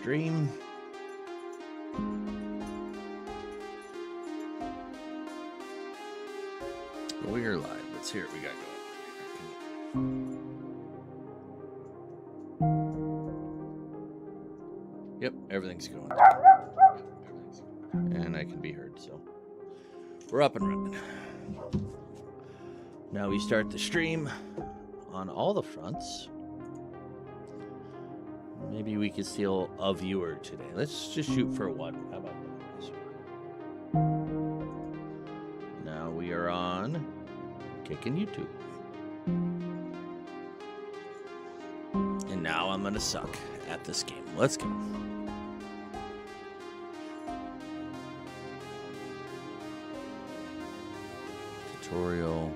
stream. We are live. Let's hear what we got going. Yep, everything's going. And I can be heard, so we're up and running. Now we start the stream on all the fronts. Maybe we could steal a viewer today. Let's just shoot for one. How about that? Now we are on Kicking YouTube. And now I'm gonna suck at this game. Let's go. Tutorial.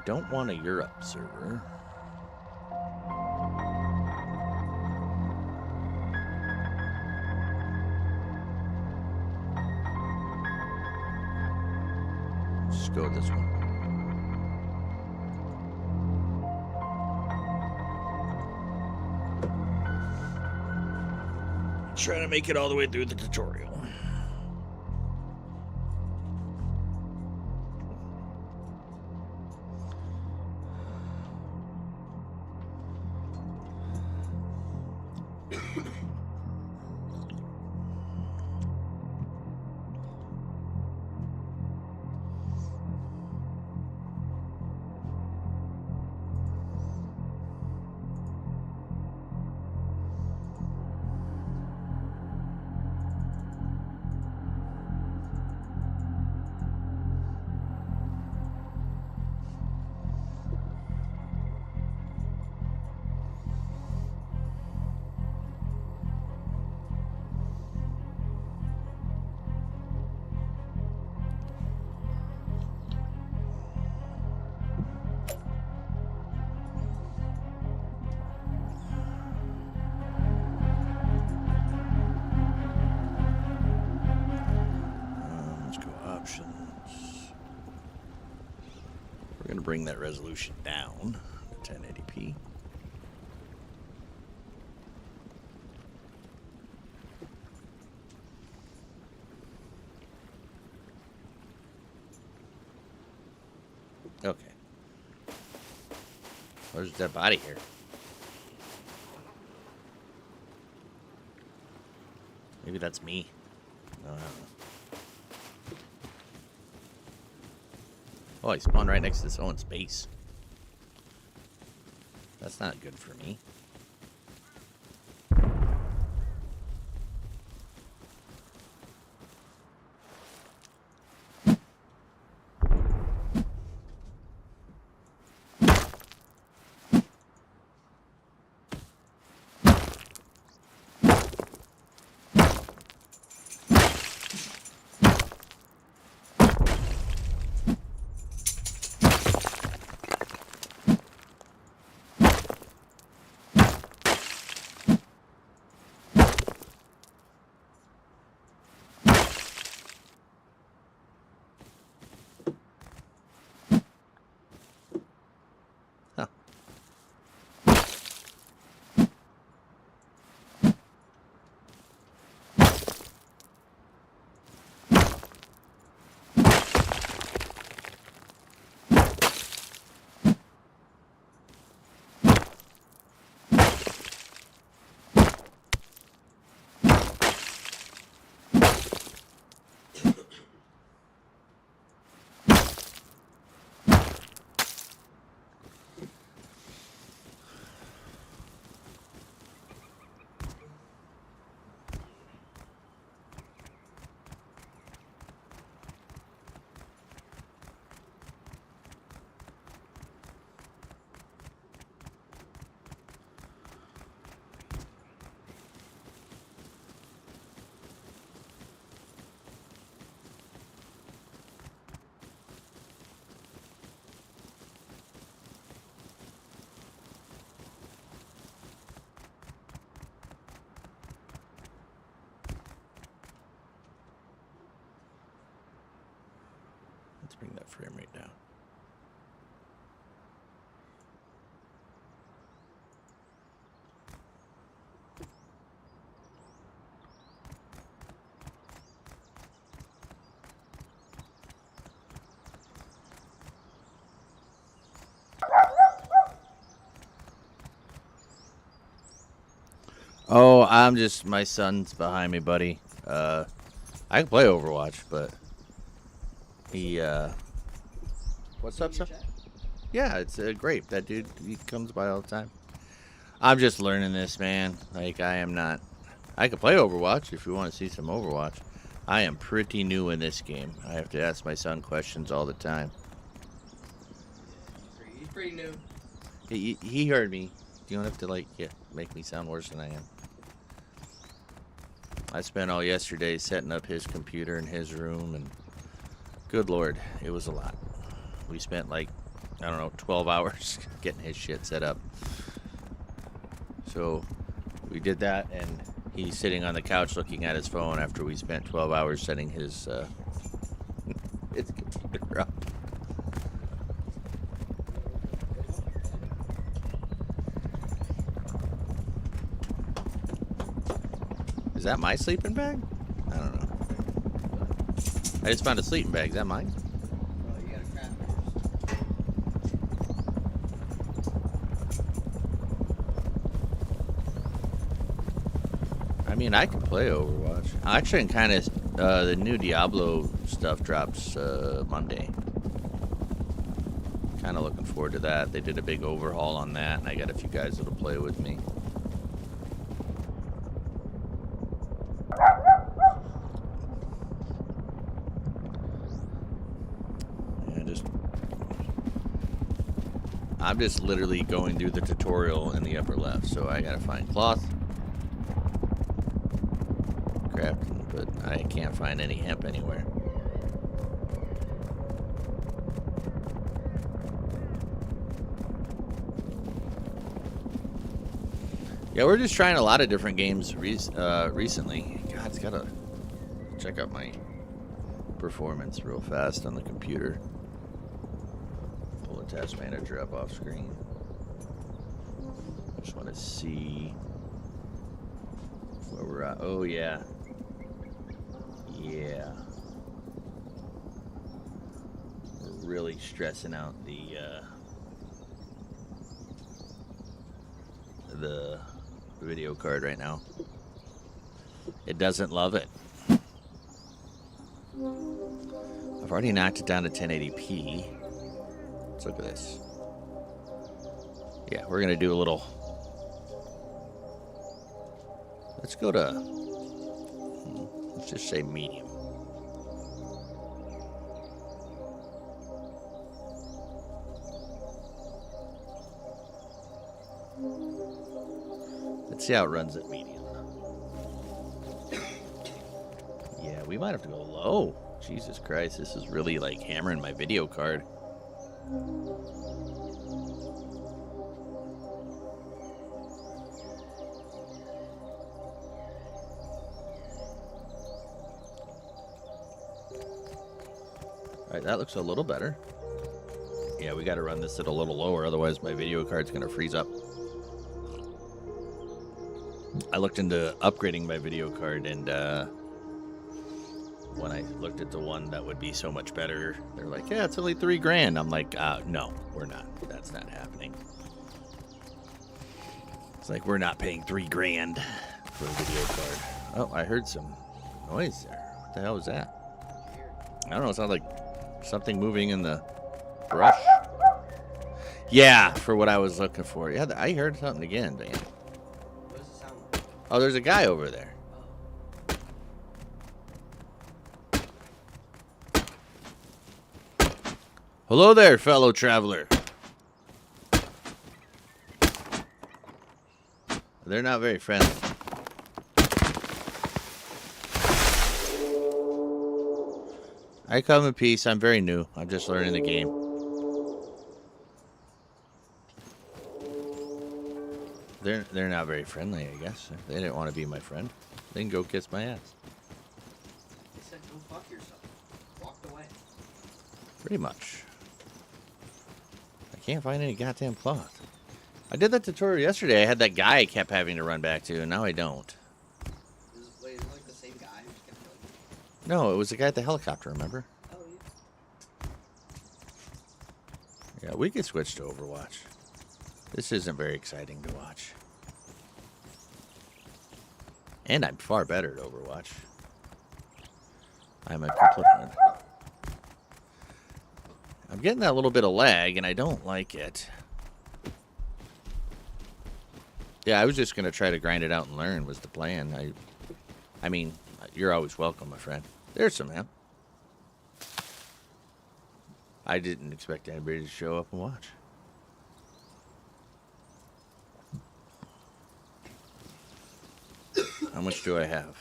Don't want a Europe server. Just go with this one. Trying to make it all the way through the tutorial. Bring that resolution down to 1080p. Okay. There's a dead body here. Maybe that's me. I don't know. Oh, he spawned right next to his own space. That's not good for me. Let's bring that frame rate down. Oh, my son's behind me, buddy. I can play Overwatch, but he, what's up, son? Yeah, it's great. That dude, he comes by all the time. I'm just learning this, man. Like, I can play Overwatch if you want to see some Overwatch. I am pretty new in this game. I have to ask my son questions all the time. He's pretty new. He heard me. You don't have to, like, make me sound worse than I am. I spent all yesterday setting up his computer in his room, and good Lord, it was a lot. We spent, like, I don't know, 12 hours getting his shit set up. So we did that, and he's sitting on the couch looking at his phone after we spent 12 hours setting his computer up. Is that my sleeping bag? I don't know. I just found a sleeping bag. Is that mine? Oh, you gotta craft I mean, I can play Overwatch. Actually, I'm kind of the new Diablo stuff drops Monday. Kind of looking forward to that. They did a big overhaul on that, and I got a few guys that'll play with me. I'm just literally going through the tutorial in the upper left, so I gotta find cloth, crafting, but I can't find any hemp anywhere. Yeah, we're just trying a lot of different games recently. God, it's gotta check out my performance real fast on the computer. Task manager up off screen. Just want to see where we're at. Oh yeah, yeah. We're really stressing out the video card right now. It doesn't love it. I've already knocked it down to 1080p. Let's look at this. Yeah, we're gonna do a little. Let's go to. Let's just say medium. Let's see how it runs at medium. Yeah, we might have to go low. Jesus Christ, this is really like hammering my video card. Alright, that looks a little better. Yeah, we got to run this at a little lower, otherwise my video card's going to freeze up. I looked into upgrading my video card, and when I looked at the one that would be so much better, they're like, yeah, it's only $3,000. I'm like, no, we're not. That's not happening. It's like, we're not paying $3,000 for a video card. Oh, I heard some noise there. What the hell was that? I don't know. It sounded like something moving in the brush. Yeah, for what I was looking for. Yeah, I heard something again, damn. What does it sound like? Oh, there's a guy over there. Hello there, fellow traveler. They're not very friendly. I come in peace. I'm very new. I'm just learning the game. They're not very friendly, I guess. They didn't want to be my friend. They can go kiss my ass. They said go fuck yourself. Walked away. Pretty much. I can't find any goddamn cloth. I did that tutorial yesterday. I had that guy I kept having to run back to, and now I don't. Wait, is it like the same guy? Who just kept killing you? No, it was the guy at the helicopter, remember? Oh, yeah. Yeah, we could switch to Overwatch. This isn't very exciting to watch. And I'm far better at Overwatch. I'm a complete... I'm getting that little bit of lag, and I don't like it. Yeah, I was just going to try to grind it out and learn was the plan. I mean, you're always welcome, my friend. There's some man. I didn't expect anybody to show up and watch. How much do I have?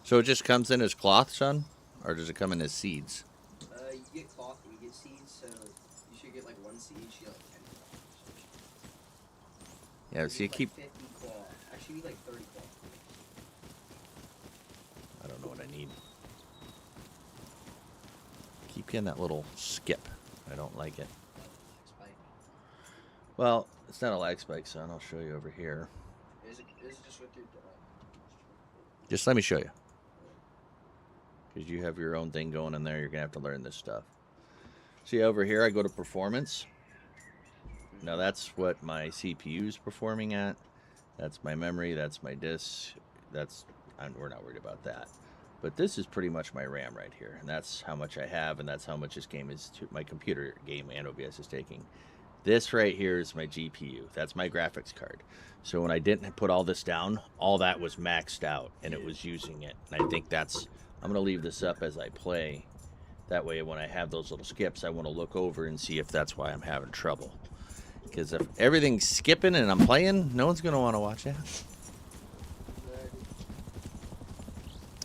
So it just comes in as cloth, son? Or does it come in as seeds? You get cloth and you get seeds, so you should get like 1 seed, you should get like 10 cloth. Yeah, so you keep... Like 50 cloth. Actually, you need like 30 cloth. I don't know what I need. Keep getting that little skip. I don't like it. Spike. Well, it's not a lag spike, son. I'll show you over here. Is it just with your... Just let me show you. Because you have your own thing going in there. You're going to have to learn this stuff. See over here, I go to performance. Now that's what my CPU is performing at. That's my memory. That's my disk. We're not worried about that. But this is pretty much my RAM right here. And that's how much I have. And that's how much this game is to my computer game and OBS is taking. This right here is my GPU. That's my graphics card. So when I didn't put all this down, all that was maxed out. And it was using it. And I think that's... I'm going to leave this up as I play. That way when I have those little skips, I want to look over and see if that's why I'm having trouble. Because if everything's skipping and I'm playing, no one's going to want to watch that.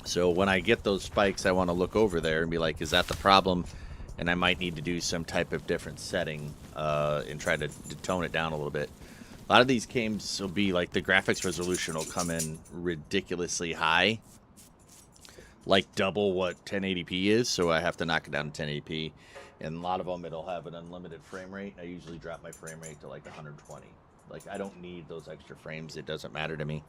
So when I get those spikes, I want to look over there and be like, is that the problem? And I might need to do some type of different setting and try to tone it down a little bit. A lot of these games will be like the graphics resolution will come in ridiculously high. Like double what 1080p is, so I have to knock it down to 1080p. And a lot of them, it'll have an unlimited frame rate. I usually drop my frame rate to like 120. Like, I don't need those extra frames. It doesn't matter to me.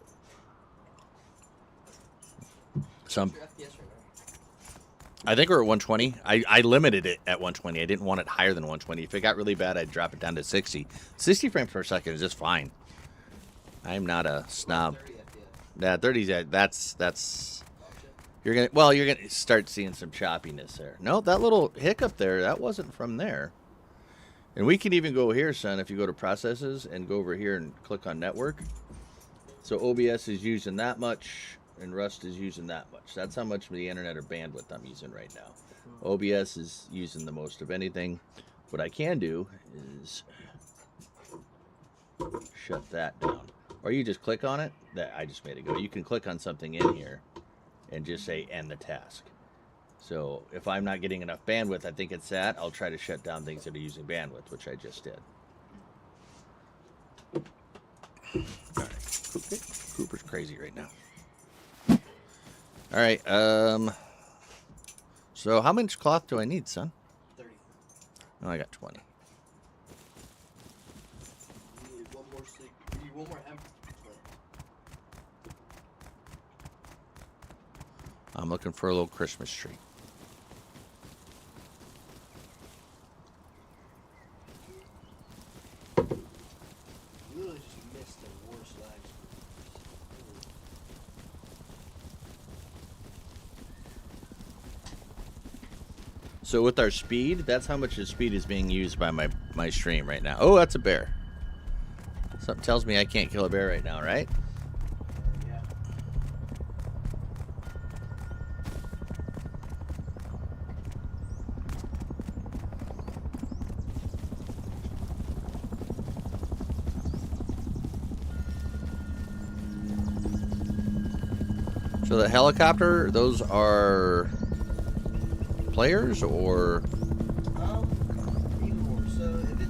I think we're at 120. I limited it at 120. I didn't want it higher than 120. If it got really bad, I'd drop it down to 60. 60 frames per second is just fine. I'm not a snob. Yeah, 30's that's you're gonna start seeing some choppiness there. No, that little hiccup there, that wasn't from there. And we can even go here, son, if you go to processes and go over here and click on network. So OBS is using that much and Rust is using that much. That's how much of the internet or bandwidth I'm using right now. OBS is using the most of anything. What I can do is shut that down. Or you just click on it. That I just made it go. You can click on something in here and just say end the task. So if I'm not getting enough bandwidth, I think it's that, I'll try to shut down things that are using bandwidth, which I just did. All right. Cooper's crazy right now. All right. So how much cloth do I need, son? 30. No, I got 20. You need one more sleep. You need one more hemp. I'm looking for a little Christmas tree. You really just missed the worst legs. So with our speed, that's how much the speed is being used by my stream right now. Oh, that's a bear. Something tells me I can't kill a bear right now, right? Yeah. So the helicopter, those are players or Either or. So if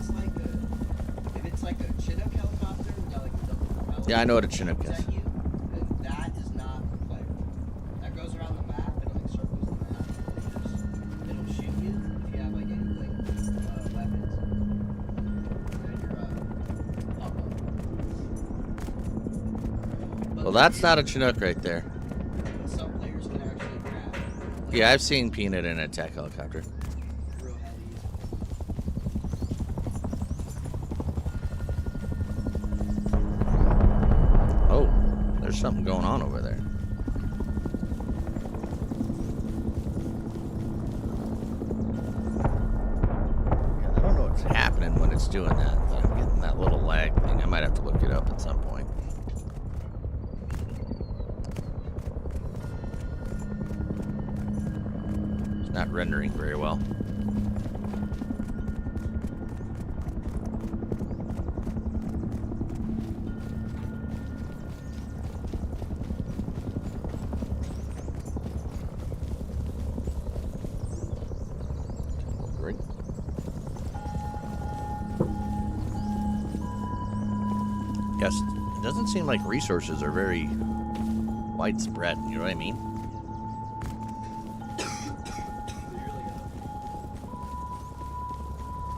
it's like a Chinook helicopter, we got like a double propeller. yeah, I know what a Chinook is. At you, then that is not a player. That goes around the map and it like circles the map. that's not a Chinook right there. Some players can actually grab. Like, Yeah, I've seen Peanut in an attack helicopter. real heavies. Oh, there's something going on over there. Yeah, I don't know what's happening when it's doing that. But I'm getting that little lag thing. I might have to look it up at some point. It's not rendering very well. Great. Yes, it doesn't seem like resources are very widespread, you know what I mean?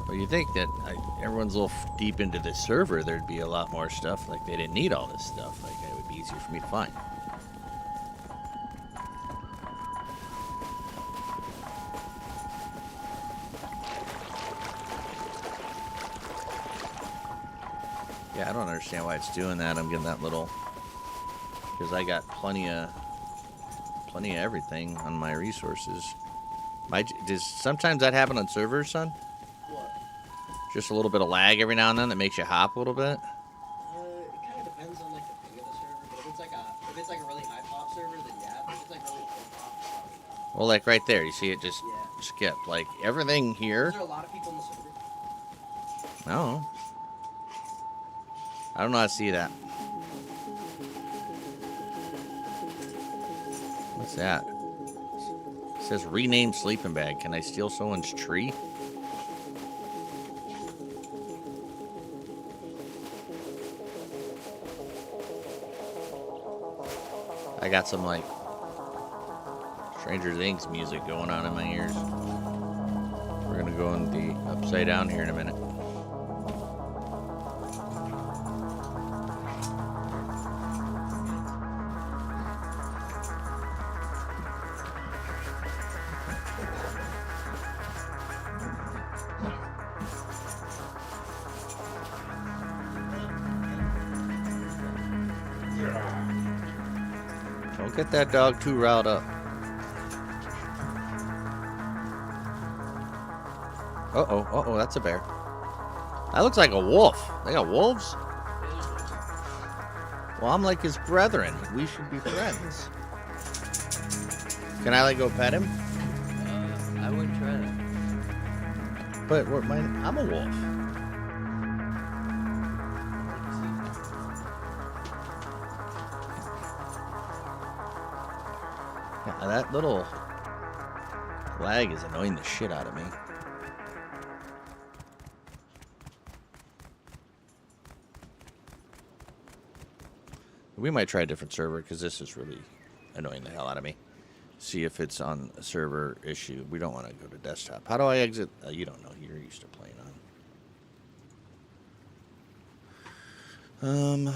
Well, you think that everyone's a little deep into this server, there'd be a lot more stuff. Like, they didn't need all this stuff. Like, it would be easier for me to find. Yeah, I don't understand why it's doing that. I'm getting that little... Because I got plenty of everything on my resources. Does sometimes that happen on servers, son? What? Just a little bit of lag every now and then that makes you hop a little bit? It kind of depends on like the ping of the server, but if it's like a really high pop server, then yeah. If it's like really low pop, probably not. Well, like right there, you see it just Yeah. skipped. Like everything here. Is there a lot of people in the server? No. I don't know how to see that. What's that? It says rename sleeping bag. Can I steal someone's tree? I got some like Stranger Things music going on in my ears. We're gonna go in the upside down here in a minute. Don't get that dog too riled up. Uh-oh, that's a bear. That looks like a wolf. They got wolves? Well, I'm like his brethren. We should be friends. Can I, like, go pet him? I wouldn't try that. But I'm a wolf. Yeah, that little lag is annoying the shit out of me. We might try a different server because this is really annoying the hell out of me. See if it's on a server issue. We don't want to go to desktop. How do I exit? You don't know. You're used to playing on.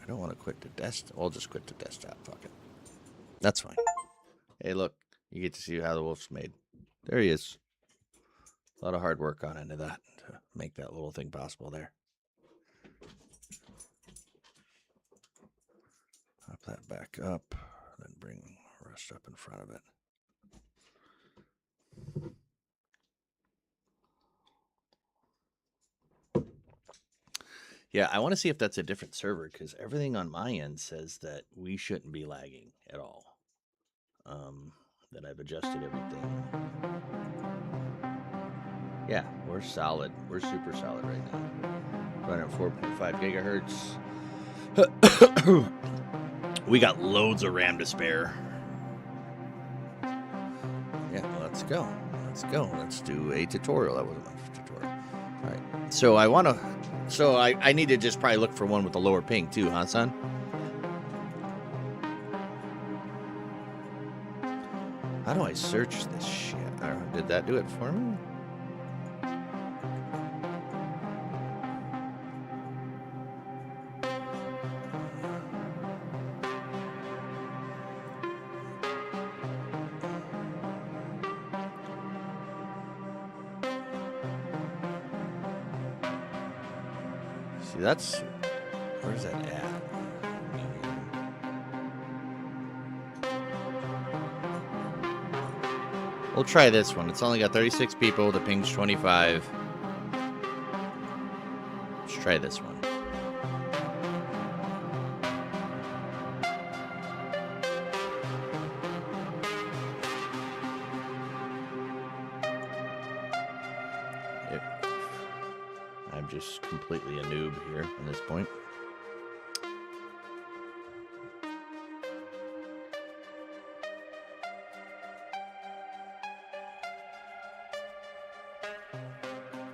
I don't want to quit the desktop. I'll just quit the desktop. Fuck it. That's fine. Hey, look. You get to see how the wolf's made. There he is. A lot of hard work gone into that to make that little thing possible there. Pop that back up, then bring rust up in front of it. Yeah, I want to see if that's a different server because everything on my end says that we shouldn't be lagging at all. That I've adjusted everything. Yeah, we're solid. We're super solid right now. Running at 4.5 gigahertz. We got loads of RAM to spare. Yeah, let's go. Let's go. Let's do a tutorial. That wasn't much of a tutorial. All right. So I want to... So I need to just probably look for one with a lower ping too, huh, son? How do I search this shit? Did that do it for me? See, that's... Where's that at? We'll try this one. It's only got 36 people. The ping's 25. Let's try this one. I'm just completely a noob here at this point.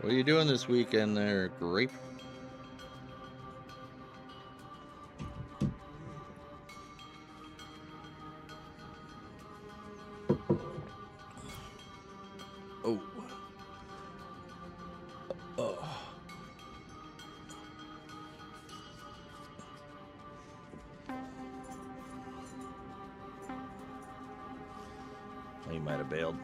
What are you doing this weekend there, Grape? Oh. Oh. He might have bailed.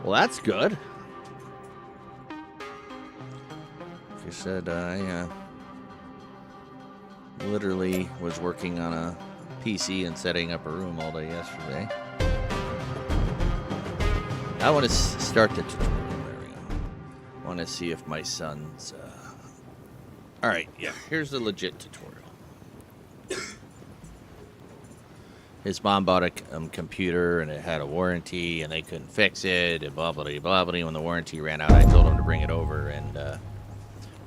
Well, that's good. Like I said, I literally was working on a PC and setting up a room all day yesterday. I want to start the tutorial. There we go. I want to see if my son's... Alright, yeah, here's the legit tutorial. His mom bought a computer and it had a warranty and they couldn't fix it and blah, blah, blah, blah. When the warranty ran out, I told him to bring it over and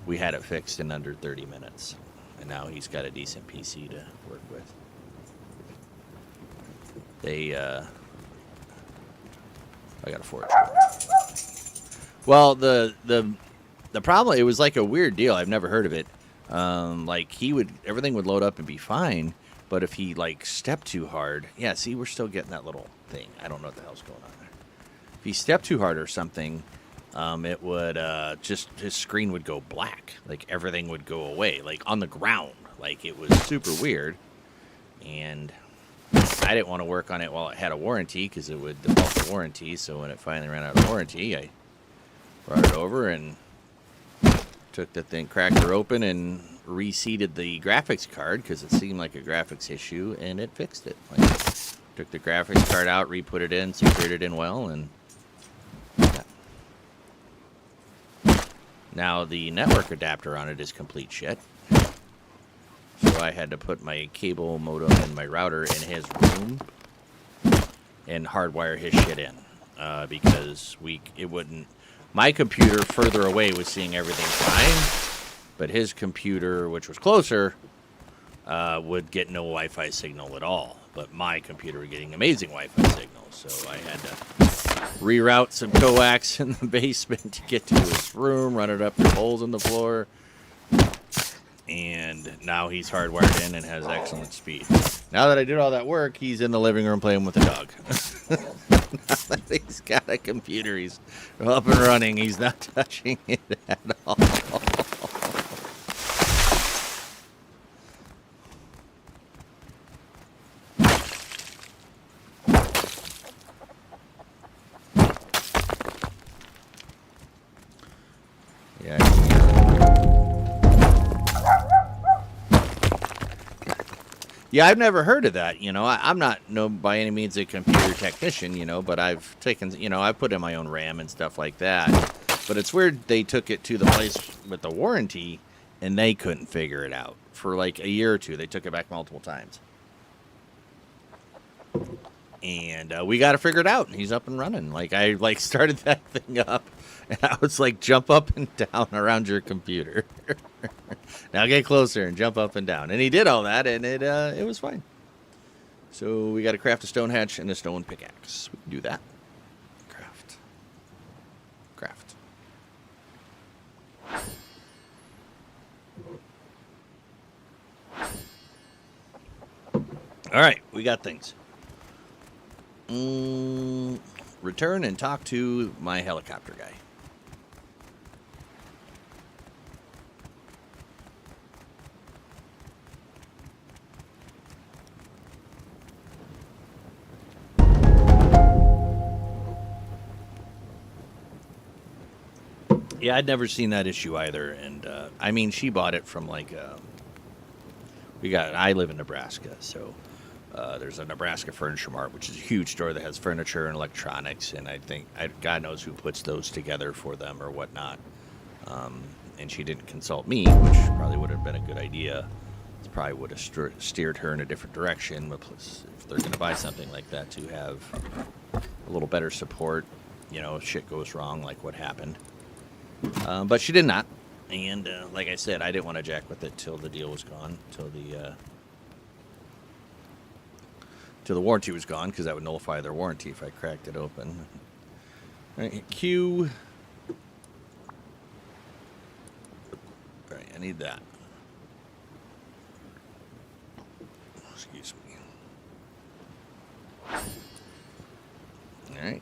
we had it fixed in under 30 minutes. And now he's got a decent PC to work with. I got a forge. Well, the problem, it was like a weird deal. I've never heard of it. Like everything would load up and be fine. But if he, like, stepped too hard... Yeah, see, we're still getting that little thing. I don't know what the hell's going on there. If he stepped too hard or something, it would just... His screen would go black. Like, everything would go away. Like, on the ground. Like, it was super weird. And I didn't want to work on it while it had a warranty, because it would default the warranty. So when it finally ran out of warranty, I brought it over and took the thing, cracked her open, and reseated the graphics card because it seemed like a graphics issue, and it fixed it. Like, took the graphics card out, re-put it in, secured it in well, and yeah. Now the network adapter on it is complete shit. So I had to put my cable modem and my router in his room and hardwire his shit in because it wouldn't. My computer further away was seeing everything fine. But his computer, which was closer, would get no Wi-Fi signal at all. But my computer was getting amazing Wi-Fi signal. So I had to reroute some coax in the basement to get to his room, run it up through holes in the floor. And now he's hardwired in and has excellent speed. Now that I did all that work, he's in the living room playing with the dog. Now that he's got a computer, he's up and running. He's not touching it at all. Yeah, I've never heard of that. I'm not by any means a computer technician, but I've taken, I've put in my own RAM and stuff like that. But it's weird they took it to the place with the warranty and they couldn't figure it out for like a year or two. They took it back multiple times. And we got to figure it out. And he's up and running. Like, I started that thing up and I was like, jump up and down around your computer. Now get closer and jump up and down. And he did all that, and it was fine. So we got to craft a stone hatch and a stone pickaxe. We can do that. Craft. All right, we got things. Return and talk to my helicopter guy. Yeah, I'd never seen that issue either, and I mean, she bought it from like I live in Nebraska, so there's a Nebraska Furniture Mart, which is a huge store that has furniture and electronics, and I think God knows who puts those together for them or whatnot. And she didn't consult me, which probably would have been a good idea. It probably would have steered her in a different direction. But if they're going to buy something like that, to have a little better support, if shit goes wrong, like what happened. But she did not. And like I said, I didn't want to jack with it till the deal was gone, till the warranty was gone, because that would nullify their warranty if I cracked it open. All right, Q. All right, I need that. Excuse me. All right.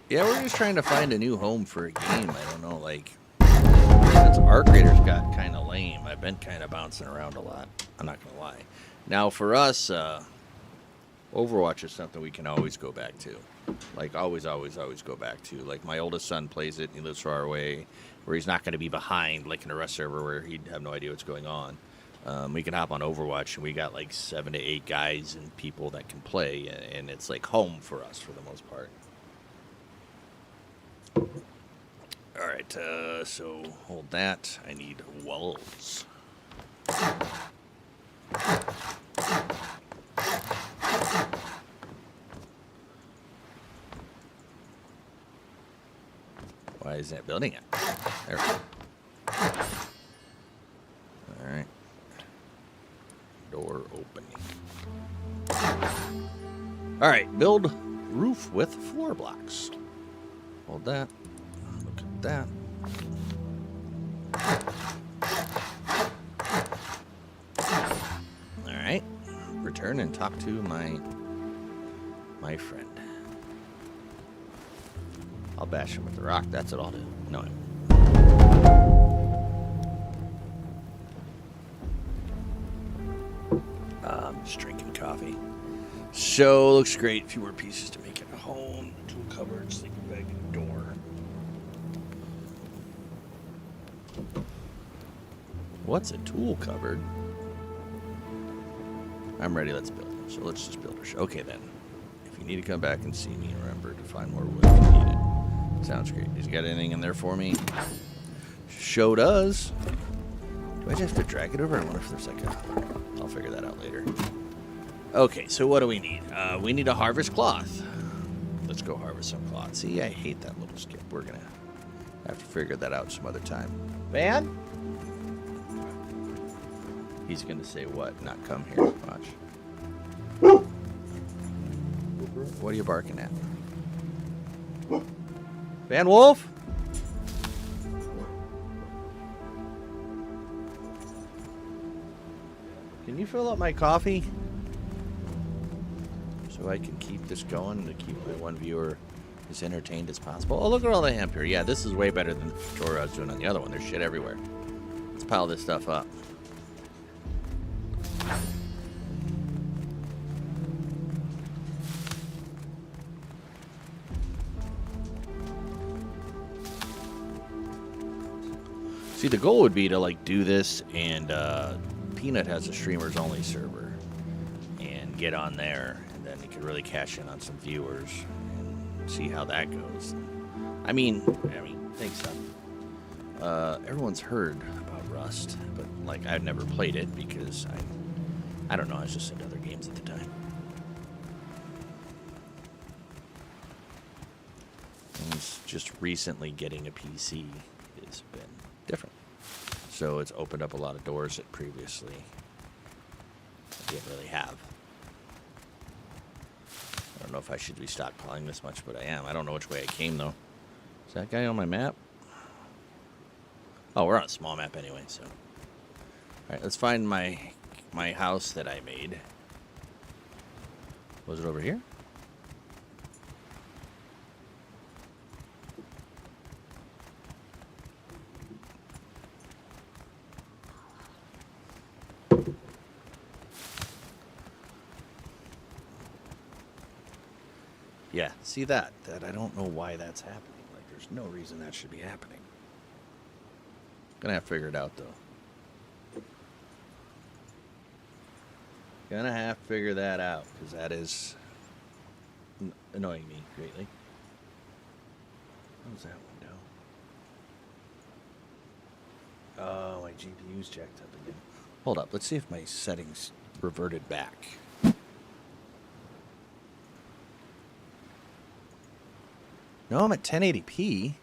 Yeah, we're just trying to find a new home for a game. I don't know, like, since Arc Raiders got kind of lame, I've been kind of bouncing around a lot. I'm not going to lie. Now, for us, Overwatch is something we can always go back to. Like, always go back to. Like, my oldest son plays it, and he lives far away, where he's not going to be behind, like in a Rust server where he'd have no idea what's going on. We can hop on Overwatch, and we got like 7 to 8 guys and people that can play, and it's like home for us for the most part. All right, so hold that. I need walls. Why isn't it building it? There we go. All right. Door opening. All right, build roof with floor blocks. Hold that. Look at that. All right. Return and talk to my friend. I'll bash him with the rock. That's what I'll do. No. I'm just drinking coffee. So, looks great. A few more pieces to make it a home. Tool cupboard, sleeping bag, and door. What's a tool cupboard? I'm ready. Let's build it. So let's just build our show. Okay, then. If you need to come back and see me, remember to find more wood if you need it. Sounds great. Has he got anything in there for me? Show does. Do I just have to drag it over? I wonder if there's like a... I'll figure that out later. Okay, so what do we need? We need a harvest cloth. Let's go harvest some cloth. See, I hate that little skip. We're going to have to figure that out some other time. Van? He's going to say what? Not come here. Watch. What are you barking at? Van Wolf? Can you fill up my coffee? So I can keep this going to keep my one viewer as entertained as possible. Oh, look at all the hemp here. Yeah, this is way better than the tutorial I was doing on the other one. There's shit everywhere. Let's pile this stuff up. See, the goal would be to like do this, and Peanut has a streamers only server, and get on there, and then you could really cash in on some viewers and see how that goes. I mean, thanks, son. Everyone's heard about Rust, but like I've never played it because I don't know. I was just into other games at the time. And just recently getting a PC has been different. So it's opened up a lot of doors that previously I didn't really have. I don't know if I should be stockpiling this much, but I am. I don't know which way I came, though. Is that guy on my map? Oh, we're on a small map anyway, so. All right, let's find my house that I made. Was it over here? Yeah, see that I don't know why that's happening. Like, there's no reason that should be happening. Gonna have to figure it out, though. Gonna have to figure that out, because that is annoying me greatly. What was that window? Oh, my GPU's jacked up again. Hold up, let's see if my settings reverted back. No, I'm at 1080p.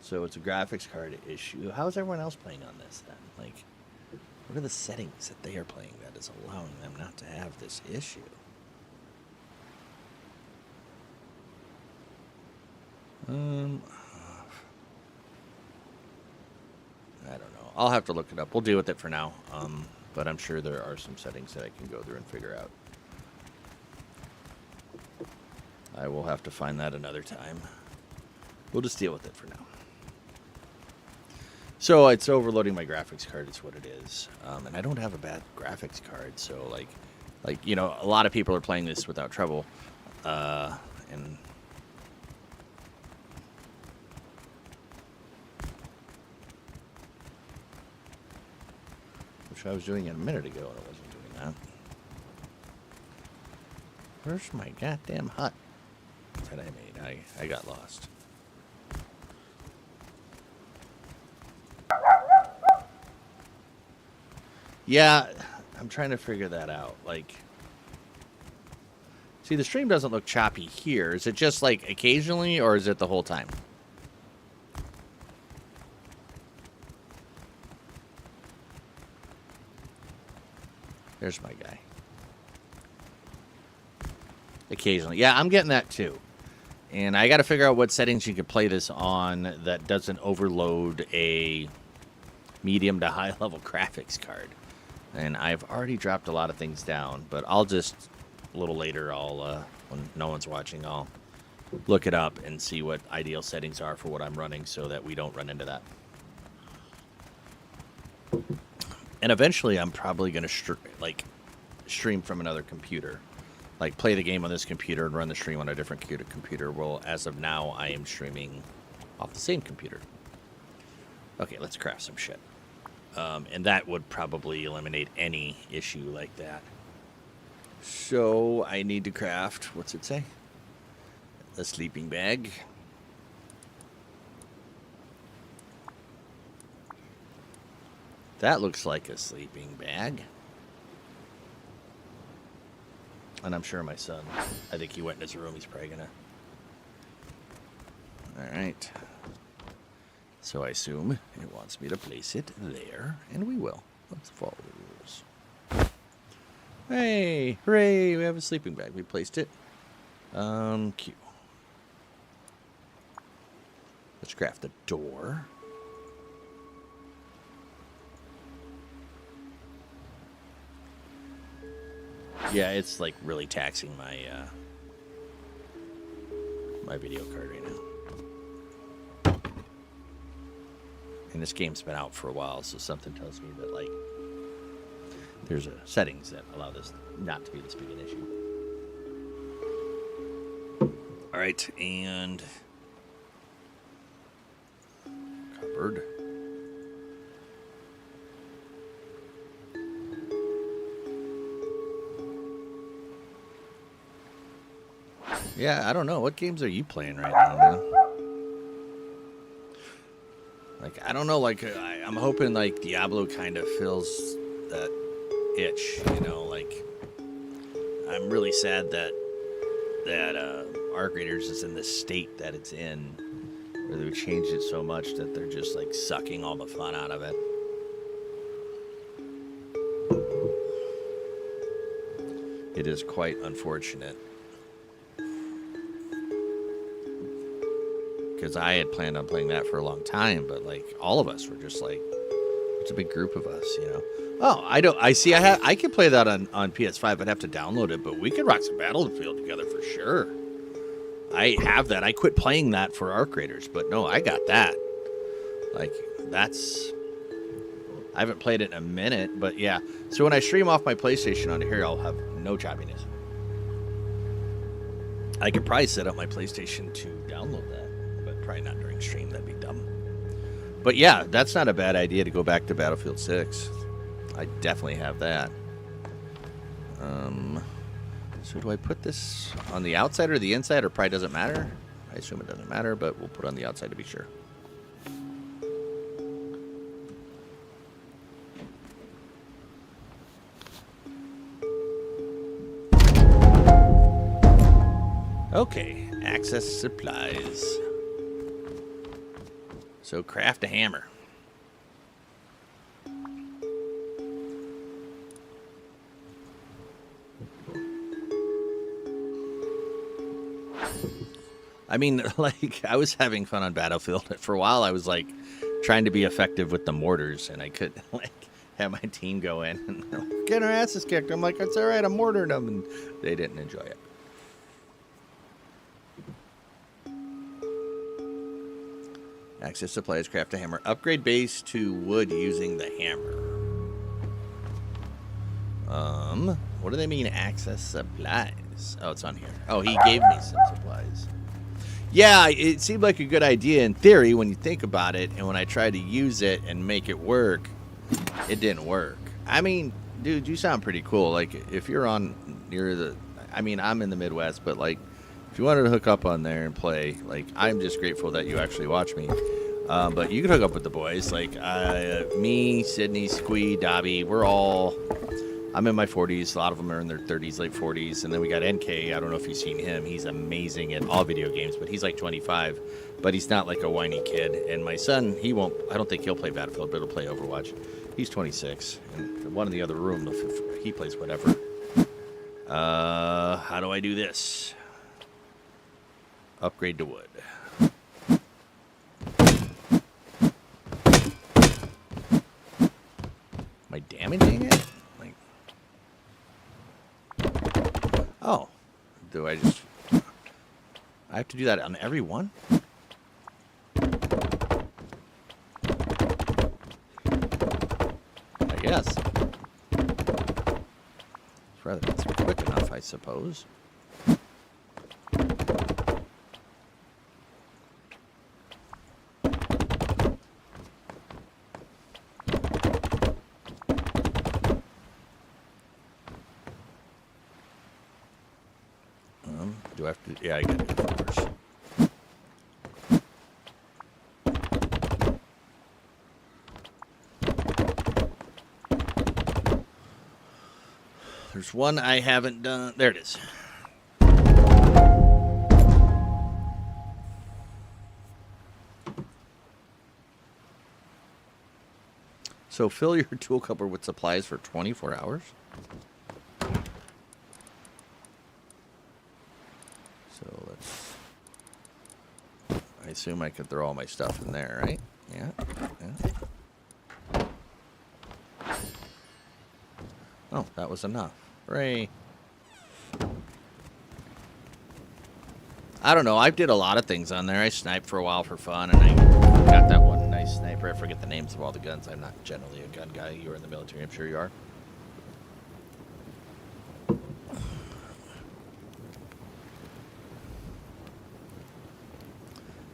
So it's a graphics card issue. How is everyone else playing on this then? Like, what are the settings that they are playing that is allowing them not to have this issue? I don't know. I'll have to look it up. We'll deal with it for now. But I'm sure there are some settings that I can go through and figure out. I will have to find that another time. We'll just deal with it for now. So it's overloading my graphics card is what it is. And I don't have a bad graphics card. So like, you know, a lot of people are playing this without trouble. And which I was doing it a minute ago and I wasn't doing that. Where's my goddamn hut that I made? I got lost. Yeah, I'm trying to figure that out. Like, see, the stream doesn't look choppy here. Is it just like occasionally, or is it the whole time? There's my guy. Occasionally. Yeah, I'm getting that too. And I got to figure out what settings you could play this on that doesn't overload a medium to high level graphics card. And I've already dropped a lot of things down, but I'll just, a little later, when no one's watching, I'll look it up and see what ideal settings are for what I'm running so that we don't run into that. And eventually I'm probably going to stream from another computer. Like, play the game on this computer and run the stream on a different computer. Well, as of now, I am streaming off the same computer. Okay, let's craft some shit. And that would probably eliminate any issue like that. So I need to craft, what's it say? A sleeping bag. That looks like a sleeping bag. And I'm sure my son, I think he went in his room, he's probably gonna. Alright. So I assume it wants me to place it there, and we will. Let's follow the rules. Hey, hooray, we have a sleeping bag. We placed it. Q. Let's craft the door. Yeah, it's like really taxing my my video card right now. And this game's been out for a while, so something tells me that, like, there's settings that allow this not to be this big an issue. All right, and cupboard. Yeah, I don't know. What games are you playing right now, man? Like, I don't know, like, I'm hoping, like, Diablo kind of fills that itch, you know, like, I'm really sad that Arc Raiders is in the state that it's in, where they've changed it so much that they're just, like, sucking all the fun out of it. It is quite unfortunate. Because I had planned on playing that for a long time, but like all of us were just like, it's a big group of us, you know. Oh, I can play that on PS5. I'd have to download it, but we could rock some Battlefield together for sure. I have that. I quit playing that for Arc Raiders, but no, I got that. Like, I haven't played it in a minute, but yeah. So when I stream off my PlayStation on here, I'll have no choppiness. I could probably set up my PlayStation to download that, but probably not during stream. That'd be dumb. But yeah, that's not a bad idea to go back to Battlefield 6. I definitely have that. So do I put this on the outside or the inside, or probably doesn't matter? I assume it doesn't matter, but we'll put it on the outside to be sure. Okay, access supplies. So craft a hammer. I mean, like, I was having fun on Battlefield. For a while, I was, like, trying to be effective with the mortars, and I couldn't, like, have my team go in and get our asses kicked. I'm like, it's all right, I'm mortaring them, and they didn't enjoy it. Access supplies, craft a hammer. Upgrade base to wood using the hammer. What do they mean, access supplies? Oh, it's on here. Oh, he gave me some supplies. Yeah, it seemed like a good idea in theory when you think about it, and when I tried to use it and make it work, it didn't work. I mean, dude, you sound pretty cool. Like, if you're on near the... I mean, I'm in the Midwest, but, like, if you wanted to hook up on there and play, like, I'm just grateful that you actually watch me. But you can hook up with the boys. Like, me, Sydney, Squee, Dobby, we're all... I'm in my 40s. A lot of them are in their 30s, late 40s. And then we got NK. I don't know if you've seen him. He's amazing at all video games, but he's like 25. But he's not like a whiny kid. And my son, he won't... I don't think he'll play Battlefield, but he'll play Overwatch. He's 26. And the one in the other room, he plays whatever. How do I do this? Upgrade to wood. Am I damaging it? Like, oh, do I just? I have to do that on every one? I guess. It's rather it's quick enough, I suppose. Do I have to? Yeah, I gotta do it first. There's one I haven't done. There it is. So fill your tool cupboard with supplies for 24 hours. So let's... I assume I could throw all my stuff in there, right? Yeah. Oh, that was enough. Hooray. I don't know. I did a lot of things on there. I sniped for a while for fun, and I got that one nice sniper. I forget the names of all the guns. I'm not generally a gun guy. You are in the military. I'm sure you are.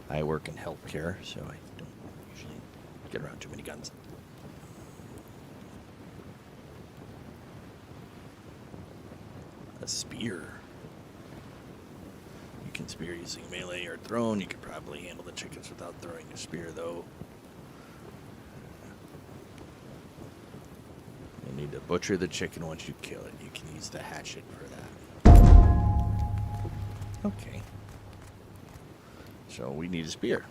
I work in healthcare, so I don't usually get around too many guns. A spear. You can spear using melee or thrown. You could probably handle the chickens without throwing a spear, though. You need to butcher the chicken once you kill it. You can use the hatchet for that. Okay. So we need a spear.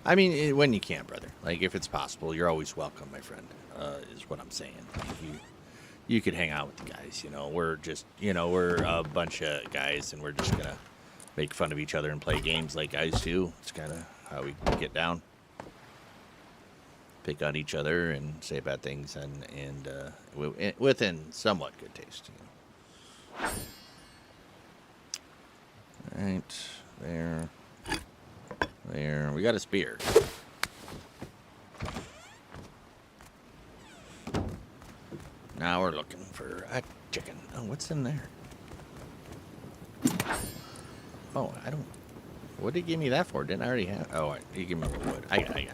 I mean, when you can, brother. Like, if it's possible, you're always welcome, my friend, is what I'm saying. Like, you could hang out with the guys, you know. We're just, you know, we're a bunch of guys, and we're just going to make fun of each other and play games like guys do. It's kind of how we get down. Pick on each other and say bad things, and within somewhat good taste, you know. All right, there. We got a spear. Now we're looking for a chicken. Oh, what's in there? Oh, I don't... What did he give me that for? Didn't I already have... Oh, he gave me more wood. I got it.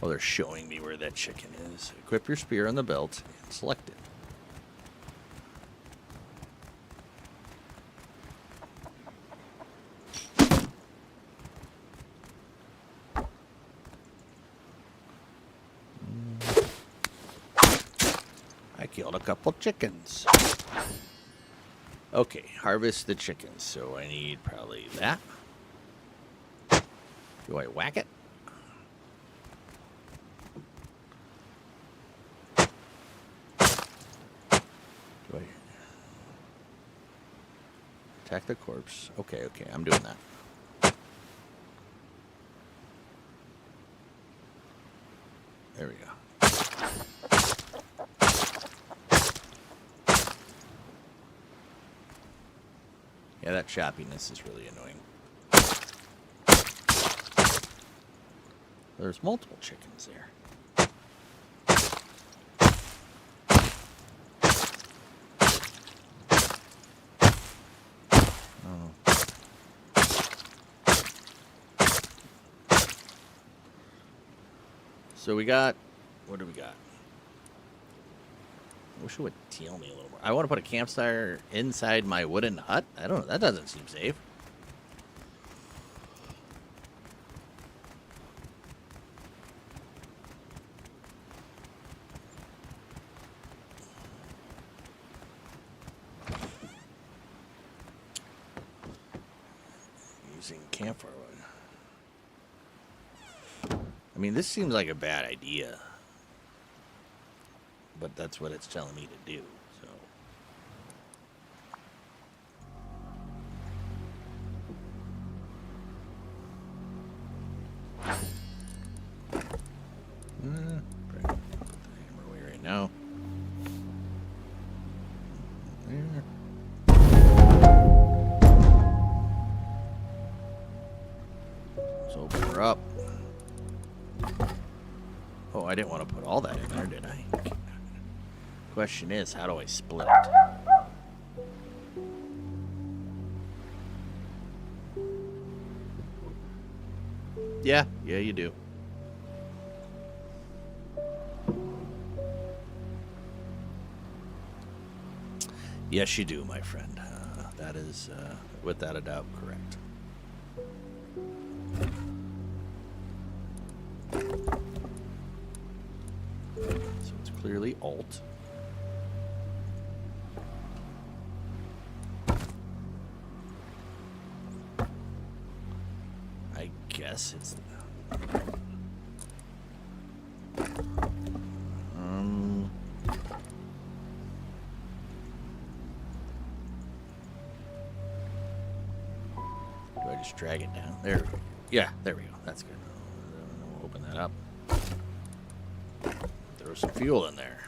Oh, they're showing me where that chicken is. Equip your spear on the belt and select it. I killed a couple chickens. Okay, harvest the chickens. So I need probably that. Do I whack it? Do I attack the corpse? Okay, I'm doing that. There we go. Yeah, that choppiness is really annoying. There's multiple chickens there. Oh. So we got... What do we got? I wish it would tell me a little more. I want to put a campfire inside my wooden hut. I don't know. That doesn't seem safe. Using campfire wood. I mean, this seems like a bad idea. But that's what it's telling me to do, so. Put the hammer away right now. There. Let's open her up. Oh, I didn't want to put all that in there, did I? Question is, how do I split it? Yeah, you do. Yes, you do, my friend. That is, without a doubt, correct. So it's clearly Alt. I guess it's... Do I just drag it down? There we go. Yeah, there we go. That's good. We'll open that up. Throw some fuel in there.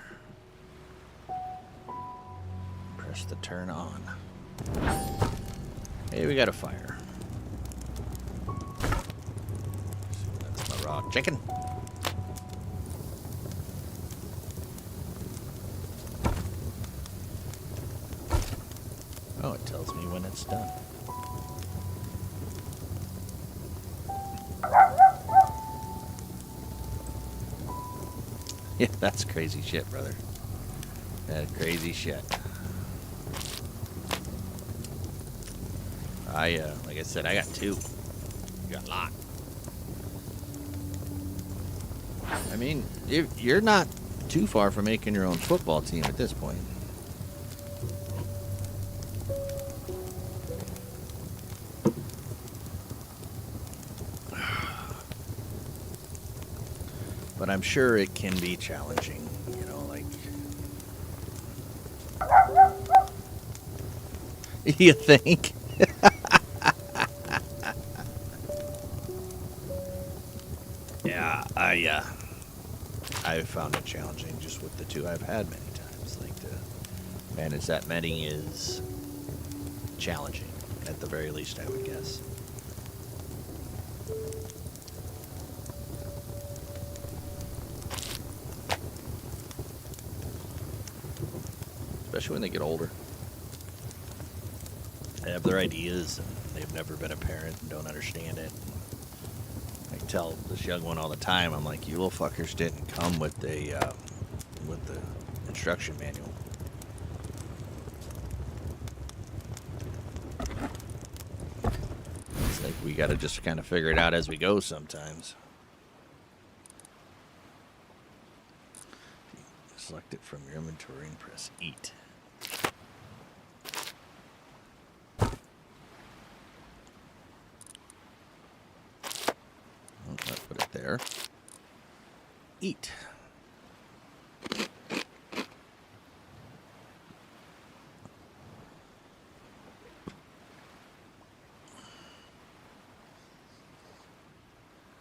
Press the turn on. Hey, we got a fire. That's my raw chicken. Oh, it tells me when it's done. Yeah, that's crazy shit, brother. That's crazy shit. Like I said, I got 2. You got a lot. I mean, you're not too far from making your own football team at this point. But I'm sure it can be challenging, you know, like... You think? Yeah, I've found it challenging just with the 2 I've had many times. Like, to manage that many is challenging, at the very least, I would guess. especially when they get older. They have their ideas, and they've never been a parent and don't understand it. I tell this young one all the time, I'm like, you little fuckers didn't come with the instruction manual. It's like we got to just kind of figure it out as we go sometimes. Select it from your inventory and press eat. Let's put it there. Eat.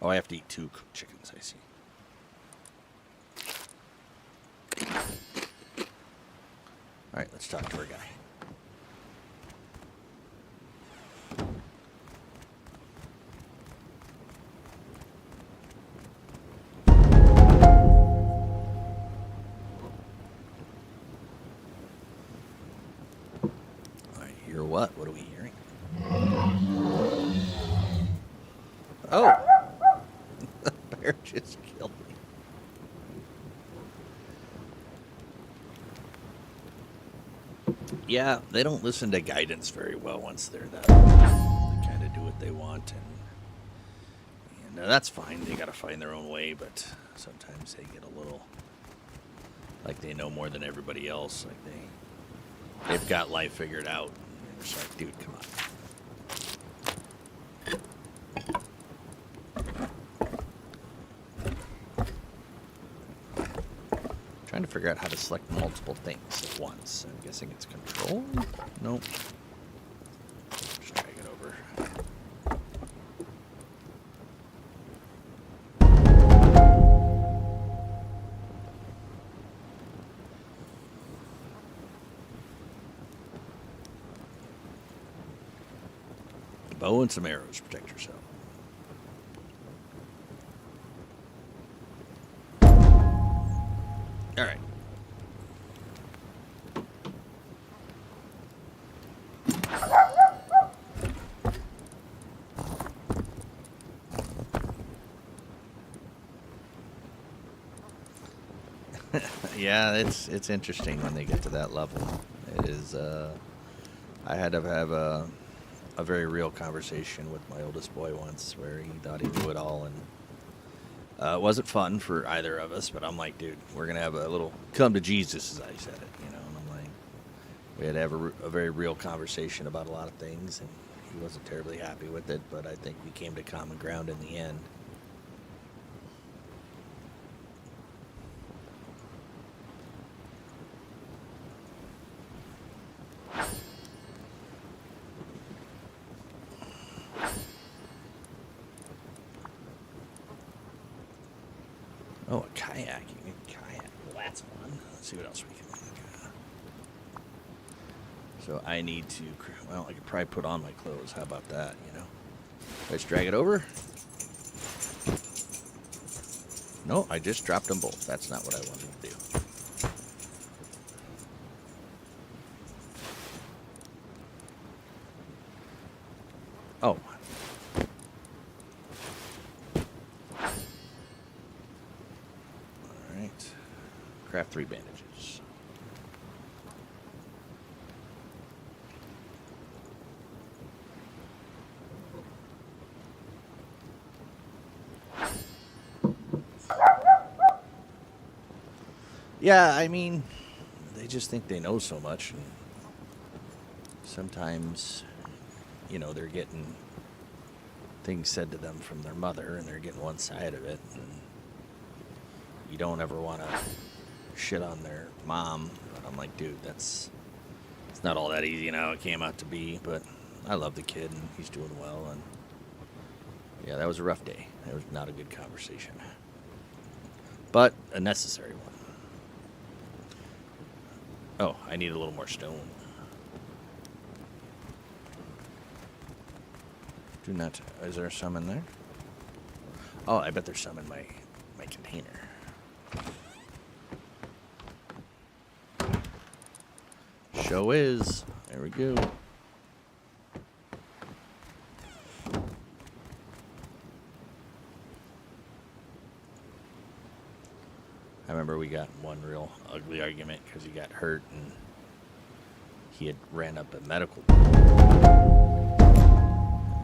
Oh, I have to eat 2 cooked chickens, I see. Alright, let's talk to our guy. I hear what? What are we hearing? Oh! The bear just killed me. Yeah, they don't listen to guidance very well once they're that old. They kind of do what they want, and that's fine. They got to find their own way, but sometimes they get a little like they know more than everybody else. Like they've got life figured out. And it's like, dude, come on. Trying to figure out how to select multiple things at once. I'm guessing it's control? Nope. Just drag it over. Bow and some arrows, protect yourself. All right. Yeah, it's interesting when they get to that level. It is. I had to have a very real conversation with my oldest boy once, where he thought he knew it all, and it wasn't fun for either of us. But I'm like, dude, we're gonna have a little come to Jesus, as I said it, you know. And I'm like, we had to have a very real conversation about a lot of things, and he wasn't terribly happy with it. But I think we came to common ground in the end. Oh, a kayak. You can kayak. Well, that's fun. Let's see what else we can make. So I need to, well, I could probably put on my clothes. How about that, you know? Let's drag it over. No, I just dropped them both. That's not what I wanted to do. Oh. Alright. Craft 3 bandages. Yeah, I mean, they just think they know so much. And sometimes, you know, they're getting things said to them from their mother, and they're getting one side of it. And you don't ever want to shit on their mom. But I'm like, dude, it's not all that easy now. It came out to be, but I love the kid, and he's doing well. And yeah, that was a rough day. It was not a good conversation, but a necessary one. Oh, I need a little more stone. Do not. Is there some in there? Oh, I bet there's some in my container. Show is. There we go. I remember we got in one real ugly argument because he got hurt and he had ran up a medical bill.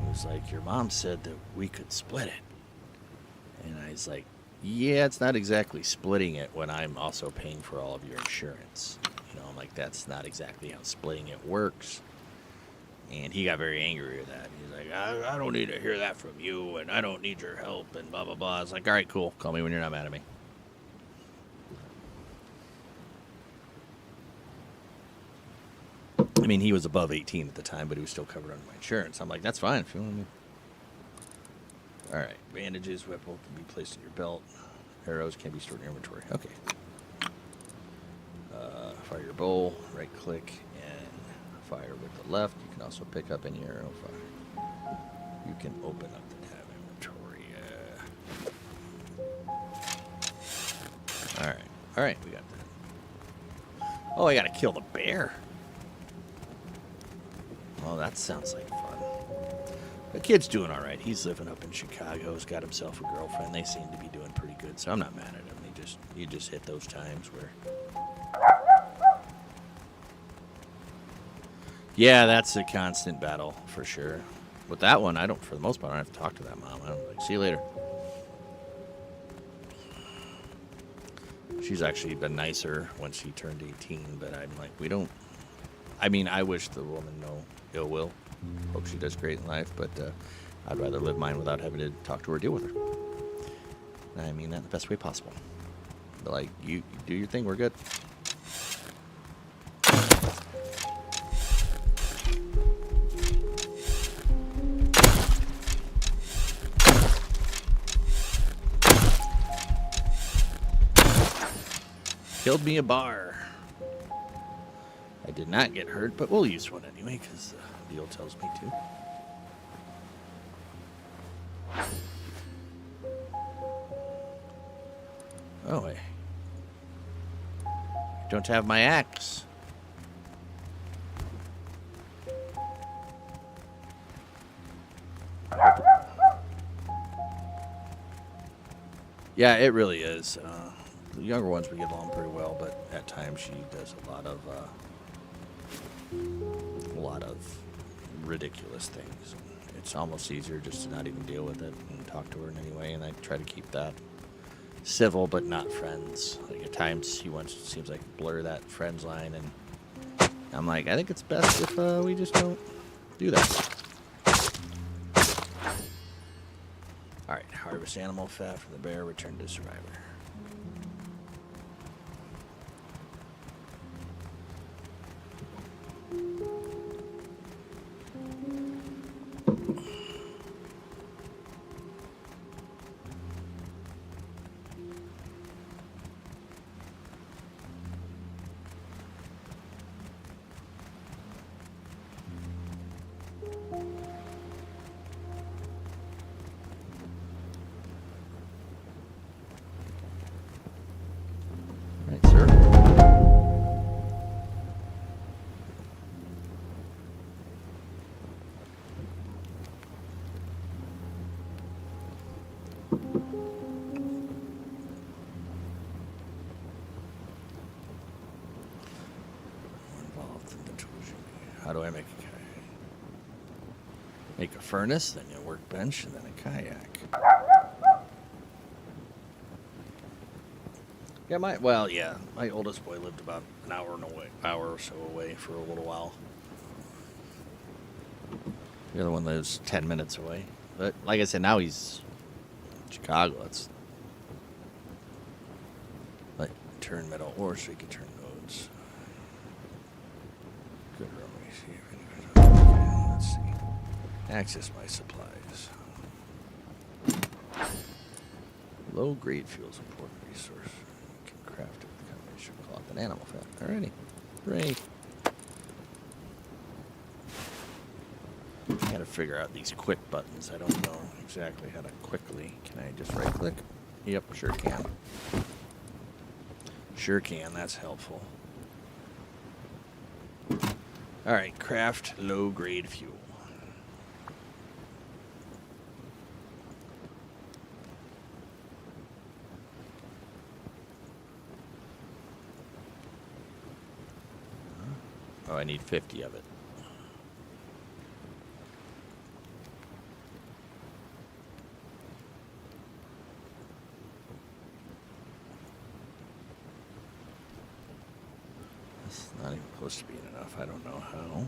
He was like, your mom said that we could split it. And I was like, yeah, it's not exactly splitting it when I'm also paying for all of your insurance. You know, I'm like, that's not exactly how splitting it works. And he got very angry with that. He's like, I don't need to hear that from you, and I don't need your help, and blah, blah, blah. I was like, all right, cool. Call me when you're not mad at me. I mean, he was above 18 at the time, but he was still covered under my insurance. I'm like, that's fine if you want me. All right. Bandages, whipple can be placed in your belt. Arrows can be stored in your inventory. Okay. Fire your bowl, right click, and fire with the left. You can also pick up any arrow fire. You can open up the tab inventory. All right, we got that. Oh, I gotta kill the bear. Well, that sounds like fun. The kid's doing all right. He's living up in Chicago. He's got himself a girlfriend. They seem to be doing pretty good, so I'm not mad at him. You just hit those times where. Yeah, that's a constant battle for sure. With that one, for the most part, I don't have to talk to that mom. I'm like, see you later. She's actually been nicer when she turned 18, but I'm like, I wish the woman no ill will. Hope she does great in life, but I'd rather live mine without having to talk to her or deal with her. And I mean that in the best way possible. But like, you do your thing, we're good. Killed me a bar. I did not get hurt, but we'll use one anyway, because the deal tells me to. Oh, I don't have my axe. Yeah, it really is. The younger ones we get along pretty well, but at times she does a lot of ridiculous things. It's almost easier just to not even deal with it and talk to her in any way, and I try to keep that civil but not friends. Like at times he seems like blur that friends line, and I'm like, I think it's best if we just don't do that. All right, harvest animal fat from the bear, return to survivor. Right, sir. Involved in the tools you need. How do I make a kayak? Make a furnace, then a workbench, and then a kayak. Yeah, my oldest boy lived about an hour or so away for a little while. The other one lives 10 minutes away. But like I said, now he's in Chicago. It's like turn metal ore so he can turn roads. Good road. Okay, let's see. Access my supplies. Low grade fuels important resource. Crafted with a combination of cloth and animal fat. Alrighty. Hooray. I gotta figure out these quick buttons. I don't know exactly how to quickly. Can I just right click? Yep, sure can. Sure can, that's helpful. All right, craft low-grade fuel. Oh, I need 50 of it. It's not even close to being enough. I don't know how.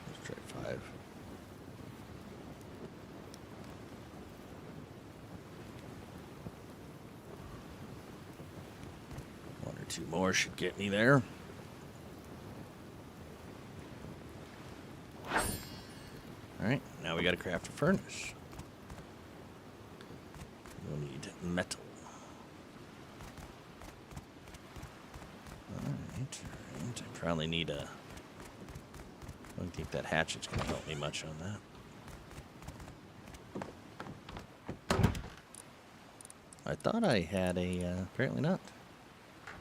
Let's try 5. One or two more should get me there. Alright, now we gotta craft a furnace. We'll need metal. Alright. I probably need a... I don't think that hatchet's gonna help me much on that. I thought I had a... apparently not.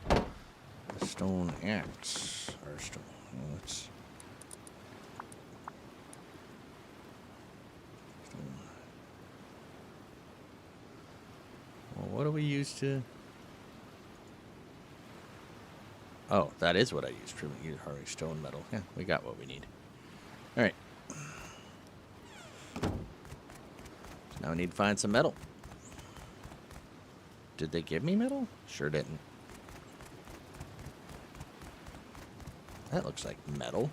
A stone axe. Or stone... Well, let's... Well, what do we use to... Oh, that is what I used for hard stone metal. Yeah, we got what we need. Alright. So now we need to find some metal. Did they give me metal? Sure didn't. That looks like metal.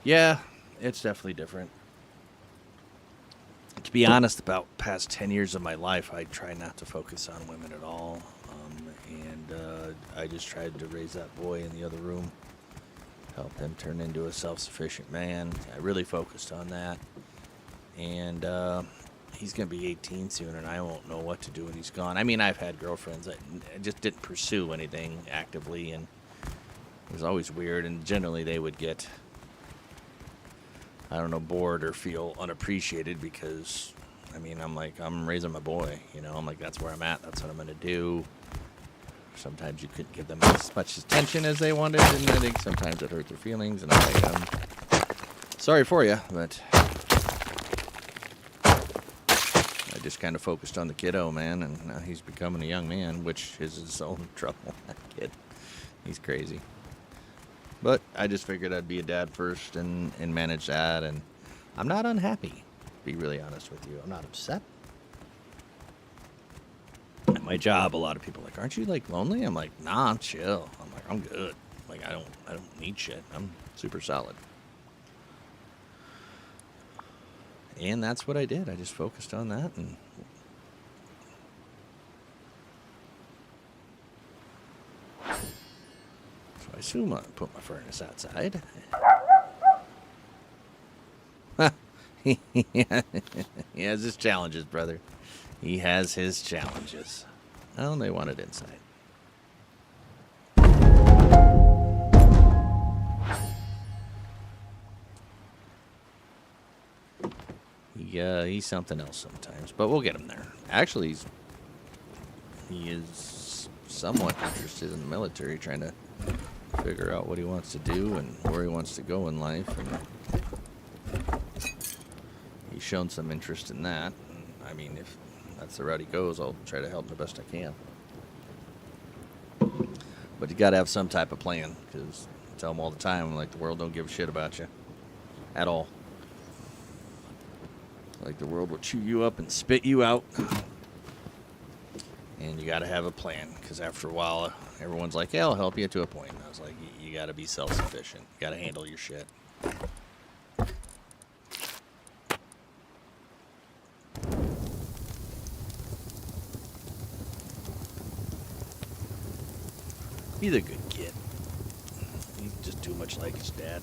Yeah, it's definitely different. To be honest, about past 10 years of my life, I try not to focus on women at all. I just tried to raise that boy in the other room, help him turn into a self-sufficient man. I really focused on that. And he's going to be 18 soon, and I won't know what to do when he's gone. I mean, I've had girlfriends. I just didn't pursue anything actively, and it was always weird. And generally, they would get... I don't know, bored or feel unappreciated because, I mean, I'm raising my boy, you know, I'm like, that's where I'm at, that's what I'm going to do. Sometimes you couldn't give them as much attention as they wanted, and I think sometimes it hurt their feelings, and I'm like, sorry for you, but I just kind of focused on the kiddo, man, and now he's becoming a young man, which is his own trouble, that kid. He's crazy. But I just figured I'd be a dad first and manage that, and I'm not unhappy, to be really honest with you. I'm not upset. At my job, a lot of people are like, aren't you, like, lonely? I'm like, nah, I'm chill. I'm like, I'm good. Like, I don't need shit. I'm super solid. And that's what I did. I just focused on that, and... I assume I'll put my furnace outside. He has his challenges, brother. He has his challenges. Oh, they want it inside. He's something else sometimes, but we'll get him there. Actually, he is somewhat interested in the military, trying to figure out what he wants to do and where he wants to go in life, and he's shown some interest in that. And, I mean, if that's the route he goes, I'll try to help him the best I can. But you gotta have some type of plan, because I tell him all the time, like, the world don't give a shit about you at all. Like, the world will chew you up and spit you out. And you gotta have a plan, because after a while, everyone's like, yeah, I'll help you to a point. And I was like, you gotta be self-sufficient. You gotta handle your shit. He's a good kid. He's just too much like his dad.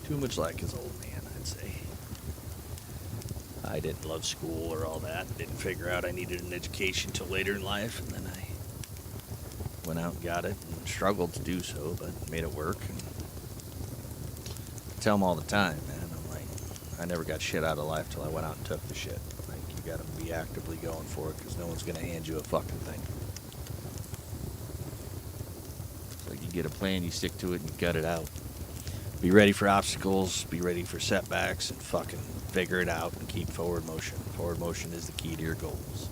Too much like his old man, I'd say. I didn't love school or all that. Didn't figure out I needed an education till later in life, and then I went out and got it and struggled to do so, but made it work. And I tell them all the time, man. I'm like, I never got shit out of life till I went out and took the shit. Like, you got to be actively going for it because no one's going to hand you a fucking thing. It's like you get a plan, you stick to it, and you gut it out. Be ready for obstacles, be ready for setbacks, and fucking figure it out and keep forward motion. Forward motion is the key to your goals.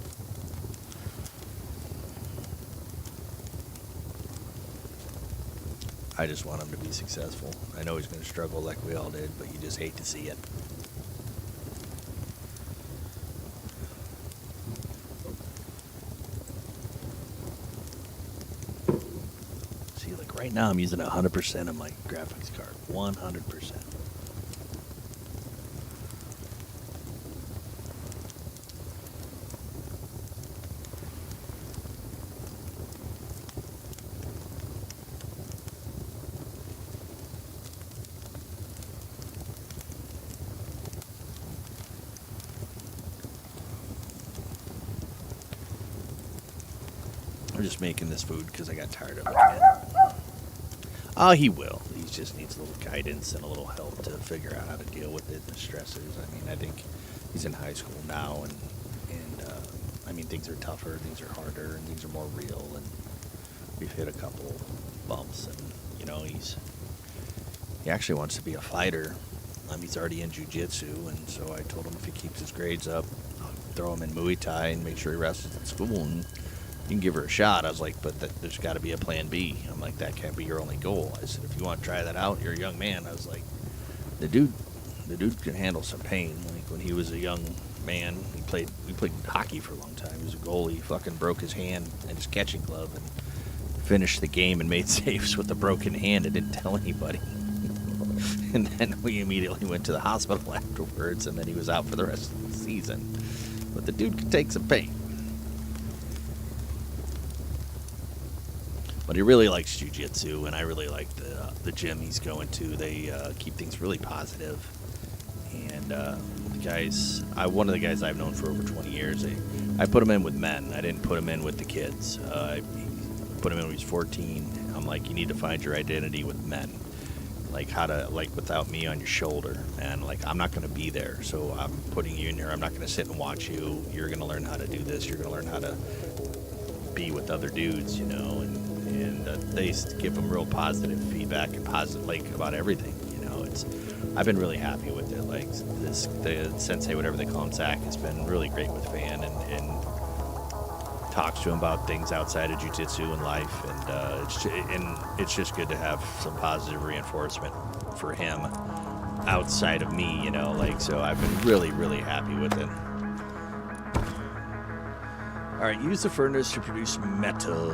I just want him to be successful. I know he's going to struggle like we all did, but you just hate to see it. See, like right now I'm using 100% of my graphics card. 100%. I'm just making this food because I got tired of it, man. Oh, he will. He just needs a little guidance and a little help to figure out how to deal with it, the stressors. I mean, I think he's in high school now, and I mean, things are tougher, things are harder, and things are more real, and we've hit a couple bumps, and, you know, he actually wants to be a fighter. He's already in jiu-jitsu, and so I told him if he keeps his grades up, I'll throw him in Muay Thai and make sure he wrestles at school, and you can give her a shot. I was like, but there's got to be a plan B. I'm like, that can't be your only goal. I said, if you want to try that out, you're a young man. I was like, the dude can handle some pain. Like when he was a young man, we played hockey for a long time. He was a goalie. He fucking broke his hand and his catching glove and finished the game and made saves with a broken hand and didn't tell anybody. And then we immediately went to the hospital afterwards, and then he was out for the rest of the season. But the dude could take some pain. But he really likes jiu-jitsu, and I really like the gym he's going to. They keep things really positive. And the guys, one of the guys I've known for over 20 years, I put him in with men. I didn't put him in with the kids. I put him in when he was 14. I'm like, you need to find your identity with men. Like how to, like without me on your shoulder. And like, I'm not going to be there. So I'm putting you in here. I'm not going to sit and watch you. You're going to learn how to do this. You're going to learn how to be with other dudes, you know, and they give them real positive feedback and positive, like, about everything, you know. I've been really happy with it. Like the sensei, whatever they call him, Zach, has been really great with Fan and talks to him about things outside of jiu-jitsu and life, and it's just good to have some positive reinforcement for him outside of me, you know. Like, so I've been really, really happy with it. All right, use the furnace to produce metal.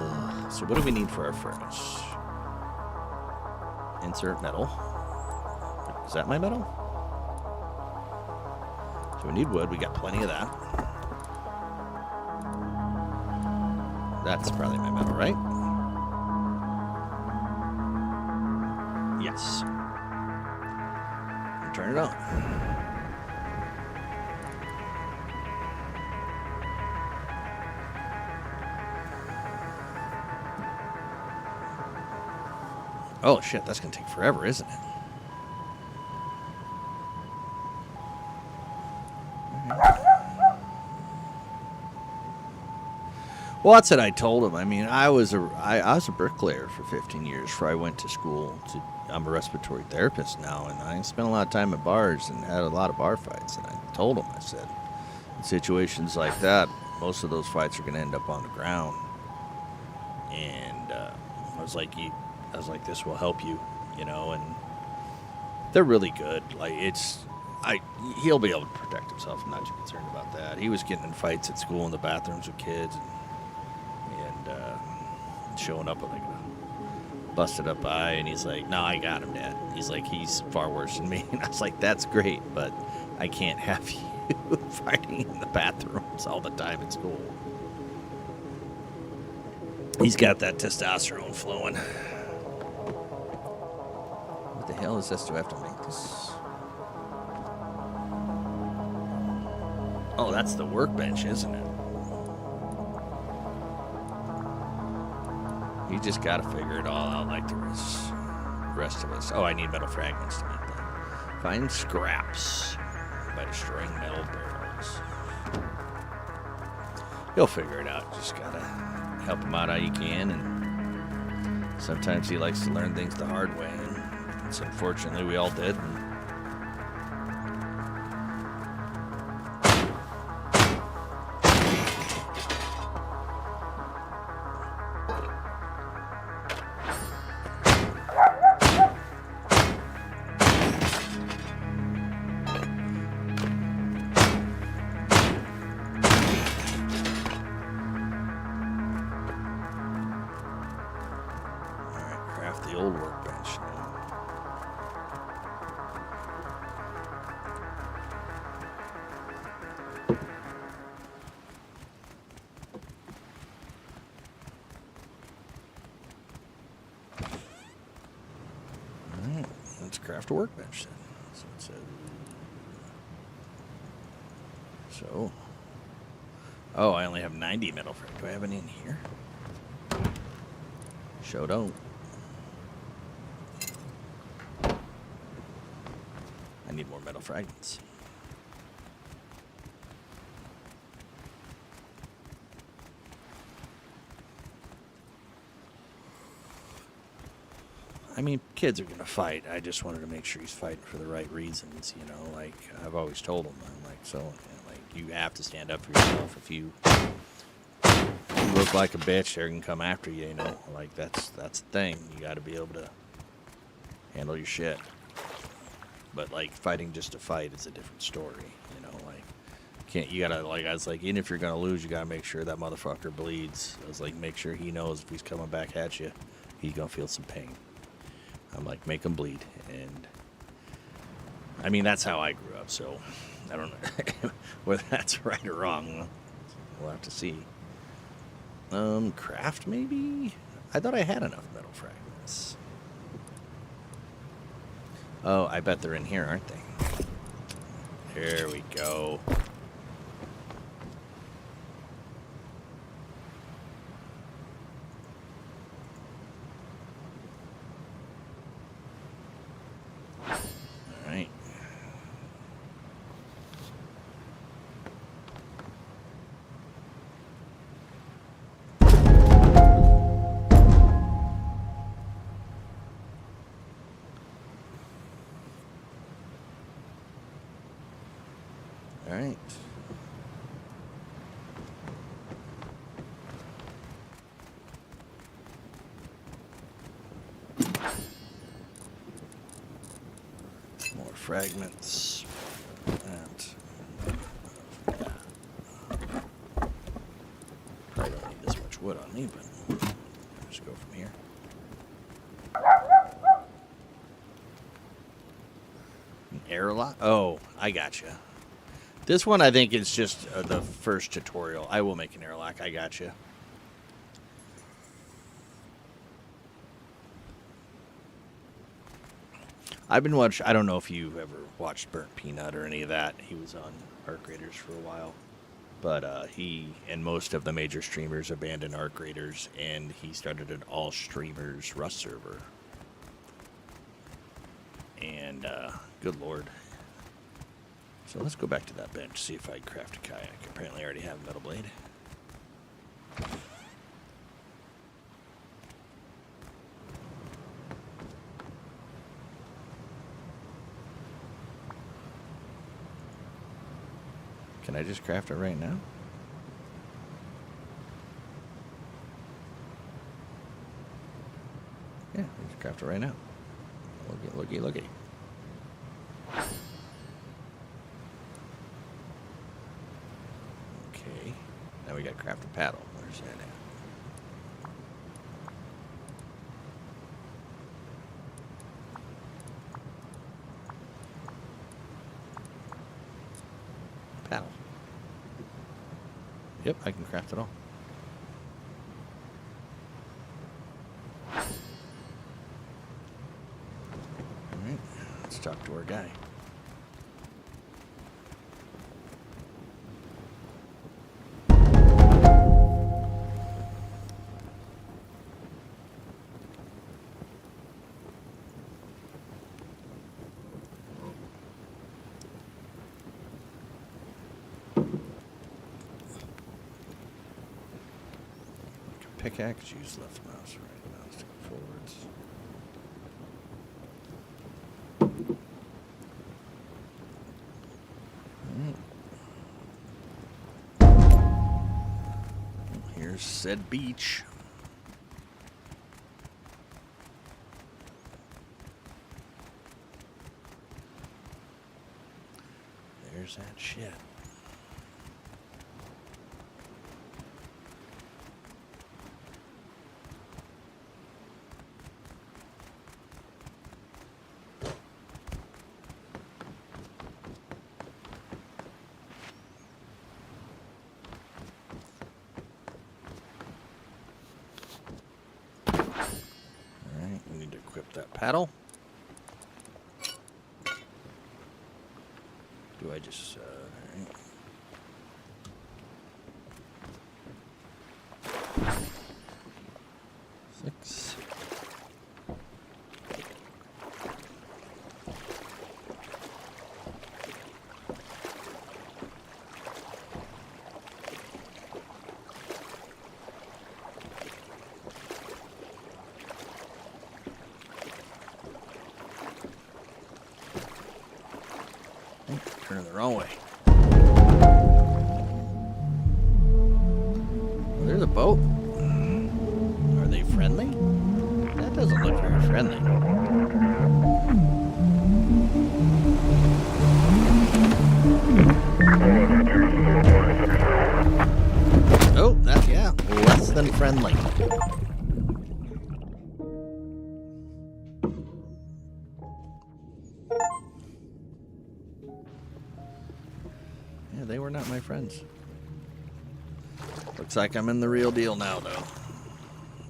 So what do we need for our furnace? Insert metal. Is that my metal? So we need wood. We got plenty of that. That's probably my metal, right? Yes. And turn it on. Oh shit, that's gonna take forever, isn't it? Well, that's what I told him. I mean, I was a bricklayer for 15 years before I went to school. I'm a respiratory therapist now, and I spent a lot of time at bars and had a lot of bar fights. And I told him, I said, in situations like that, most of those fights are going to end up on the ground. And I was like, this will help you, you know. And they're really good. Like, he'll be able to protect himself. I'm not too concerned about that. He was getting in fights at school in the bathrooms with kids, and showing up with like a busted up eye, and he's like, no, I got him, Dad. He's like, he's far worse than me. And I was like, that's great, but I can't have you fighting in the bathrooms all the time at school. He's got that testosterone flowing. What the hell is this? Do I have to make this? Oh, that's the workbench, isn't it? You just gotta figure it all out like the rest of us. Oh, I need metal fragments to make that. Find scraps by destroying metal barrels. He'll figure it out. Just gotta help him out how you can, and sometimes he likes to learn things the hard way, and so unfortunately we all did. And the old workbench now. Alright, let's craft a workbench then. So, oh, I only have 90 metal frame. Do I have any in here? Sure don't. I need more metal fragments. I mean, kids are going to fight. I just wanted to make sure he's fighting for the right reasons, you know, like I've always told him. I'm like, so, like, you have to stand up for yourself. If you look like a bitch, they're going to come after you, you know, like that's the thing. You got to be able to handle your shit. But, like, fighting just to fight is a different story, you know, like, you gotta, like, I was like, even if you're gonna lose, you gotta make sure that motherfucker bleeds. I was like, make sure he knows if he's coming back at you, he's gonna feel some pain. I'm like, make him bleed. And, I mean, that's how I grew up, so I don't know whether that's right or wrong. We'll have to see. Craft, maybe? I thought I had enough metal fragments. Oh, I bet they're in here, aren't they? There we go. All right. All right. More fragments. That. Yeah. Probably don't need this much wood on me, but I'll just go from here. An airlock? Oh, I gotcha. This one, I think, is just the first tutorial. I will make an airlock. I gotcha. I've been watching. I don't know if you've ever watched Burnt Peanut or any of that. He was on Arc Raiders for a while. But he and most of the major streamers abandoned Arc Raiders, and he started an all-streamers Rust server. And, good lord. So let's go back to that bench, see if I can craft a kayak. Apparently I already have a metal blade. Can I just craft it right now? Yeah, just craft it right now. Looky, looky, looky. Okay, now we got to craft a paddle. Where's that at? Paddle. Yep, I can craft it all. Alright, let's talk to our guy. pickaxe, use left mouse, right mouse to go forwards. Here's said beach. There's that shit. Alright, we need to equip that paddle. Do I just, alright. Six. Oh, turning the wrong way. Oh, there's a boat. Are they friendly? That doesn't look very friendly. Oh, that's, yeah, less than friendly. Yeah, they were not my friends. Looks like I'm in the real deal now, though.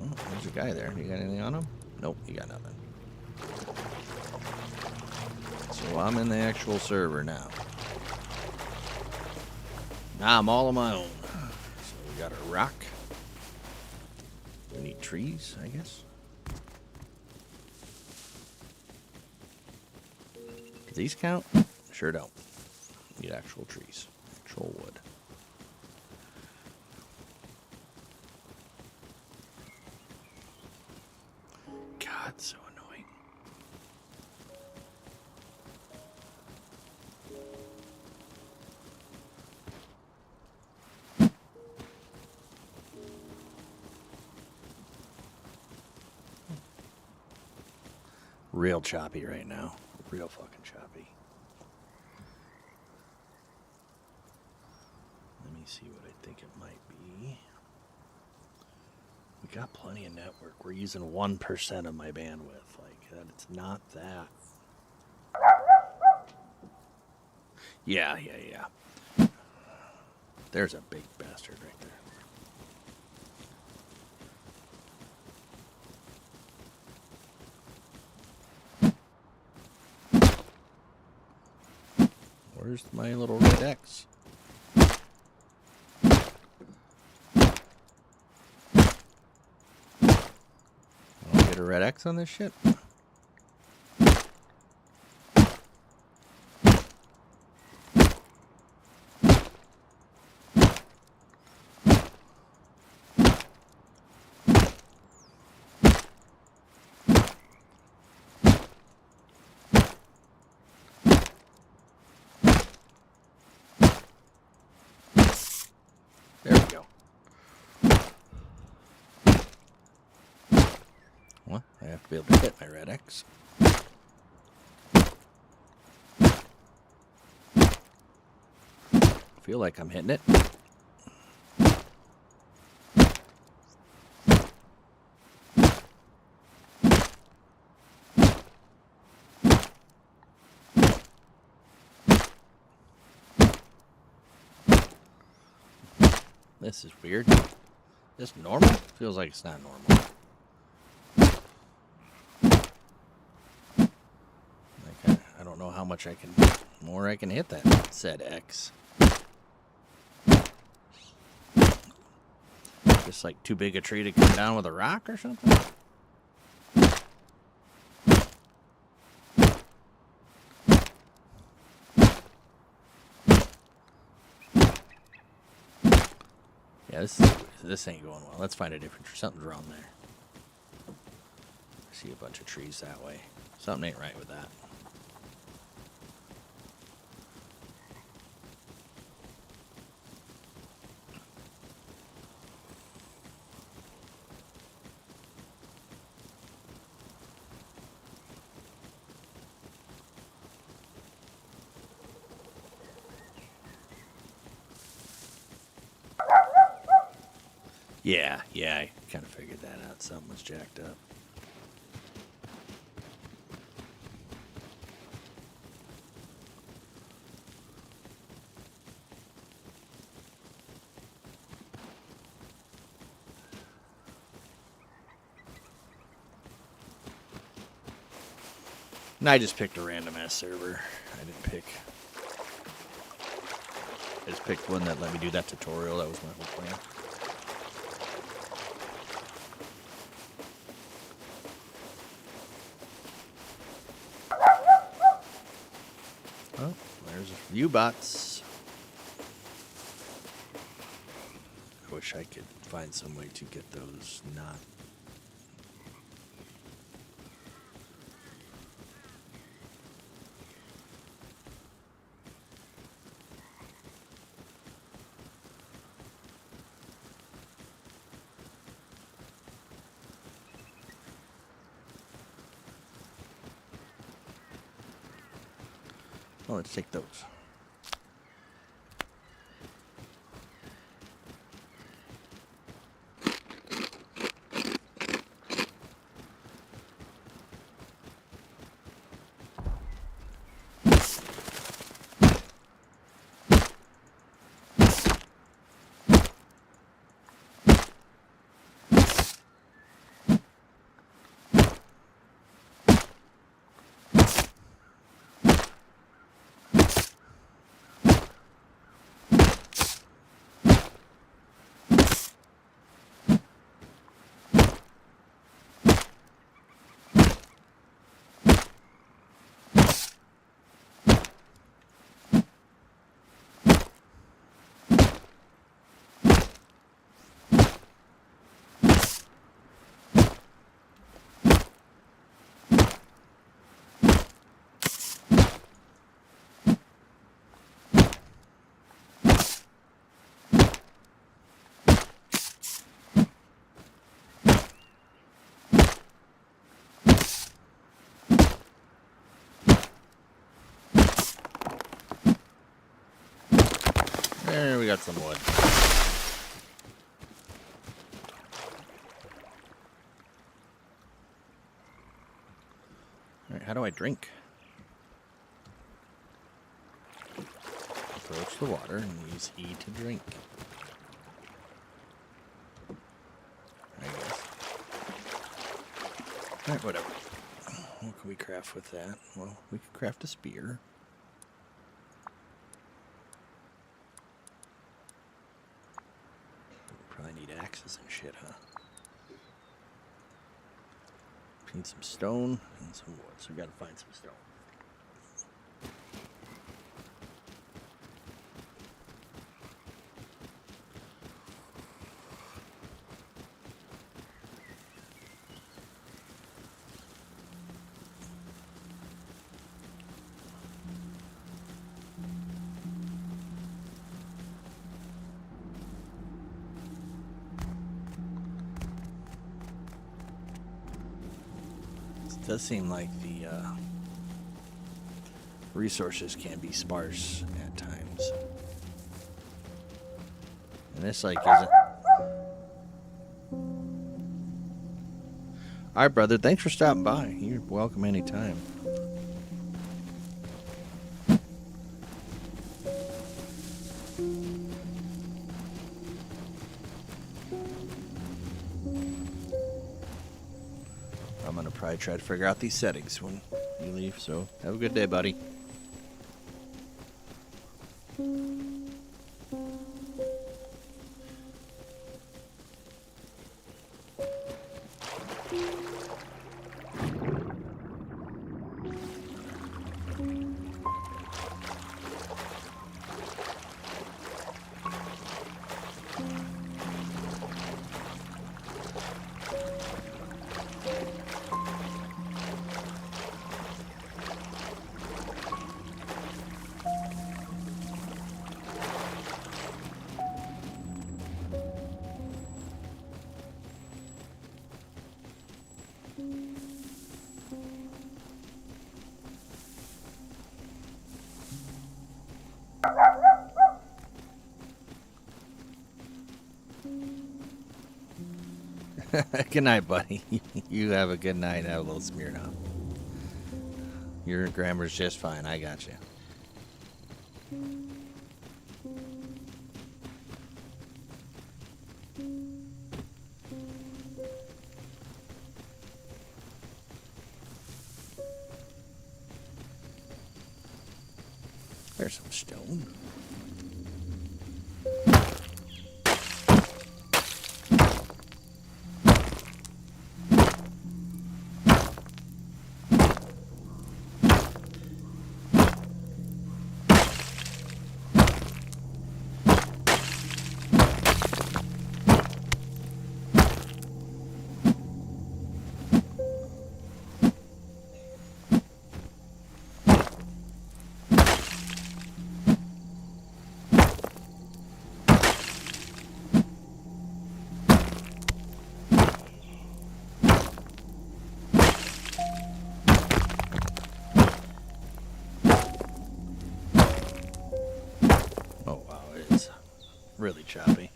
Oh, there's a guy there. You got anything on him? Nope, you got nothing. So I'm in the actual server now. Now I'm all on my own. So we got a rock. We need trees, I guess. Do these count? Sure don't. Need actual trees. Actual wood. God, so annoying. Real choppy right now. Real fucking choppy. Let me see what I think it might be. We got plenty of network. We're using 1% of my bandwidth. Like, that, it's not that. Yeah. There's a big bastard right there. Where's my little red X? I'll get a red X on this shit. There we go. Well, I have to be able to hit my red X. Feel like I'm hitting it. This is weird. This normal? Feels like it's not normal. Like I don't know how much more I can hit that said X. Just like too big a tree to come down with a rock or something? Yeah, this ain't going well. Let's find a different tree. Something's wrong there. I see a bunch of trees that way. Something ain't right with that. Yeah, I kind of figured that out. Something was jacked up. And I just picked a random ass server. I just picked one that let me do that tutorial. That was my whole plan. Oh, there's a few bots. I wish I could find some way to get those not. Oh, let's take those. There, we got some wood. Alright, how do I drink? Approach the water and use E to drink. I guess. Alright, whatever. What can we craft with that? Well, we could craft a spear. Probably need axes and shit, huh? Need some stone and some wood, so we gotta find some stone. It does seem like the resources can be sparse at times. And this like isn't. Alright, brother, thanks for stopping by. You're welcome anytime. I'm gonna probably try to figure out these settings when you leave, so have a good day, buddy. Good night, buddy. You have a good night. Have a little Smirnoff. Your grammar's just fine. I got you. There's some stone. Oh wow, it is really choppy.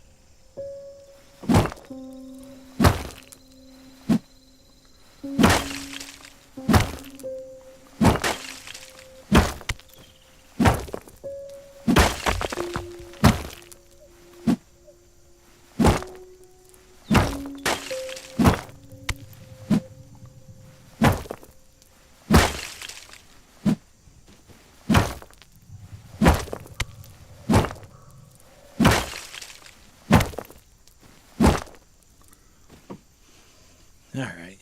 Alright,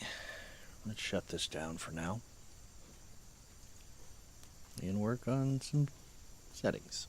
let's shut this down for now and work on some settings.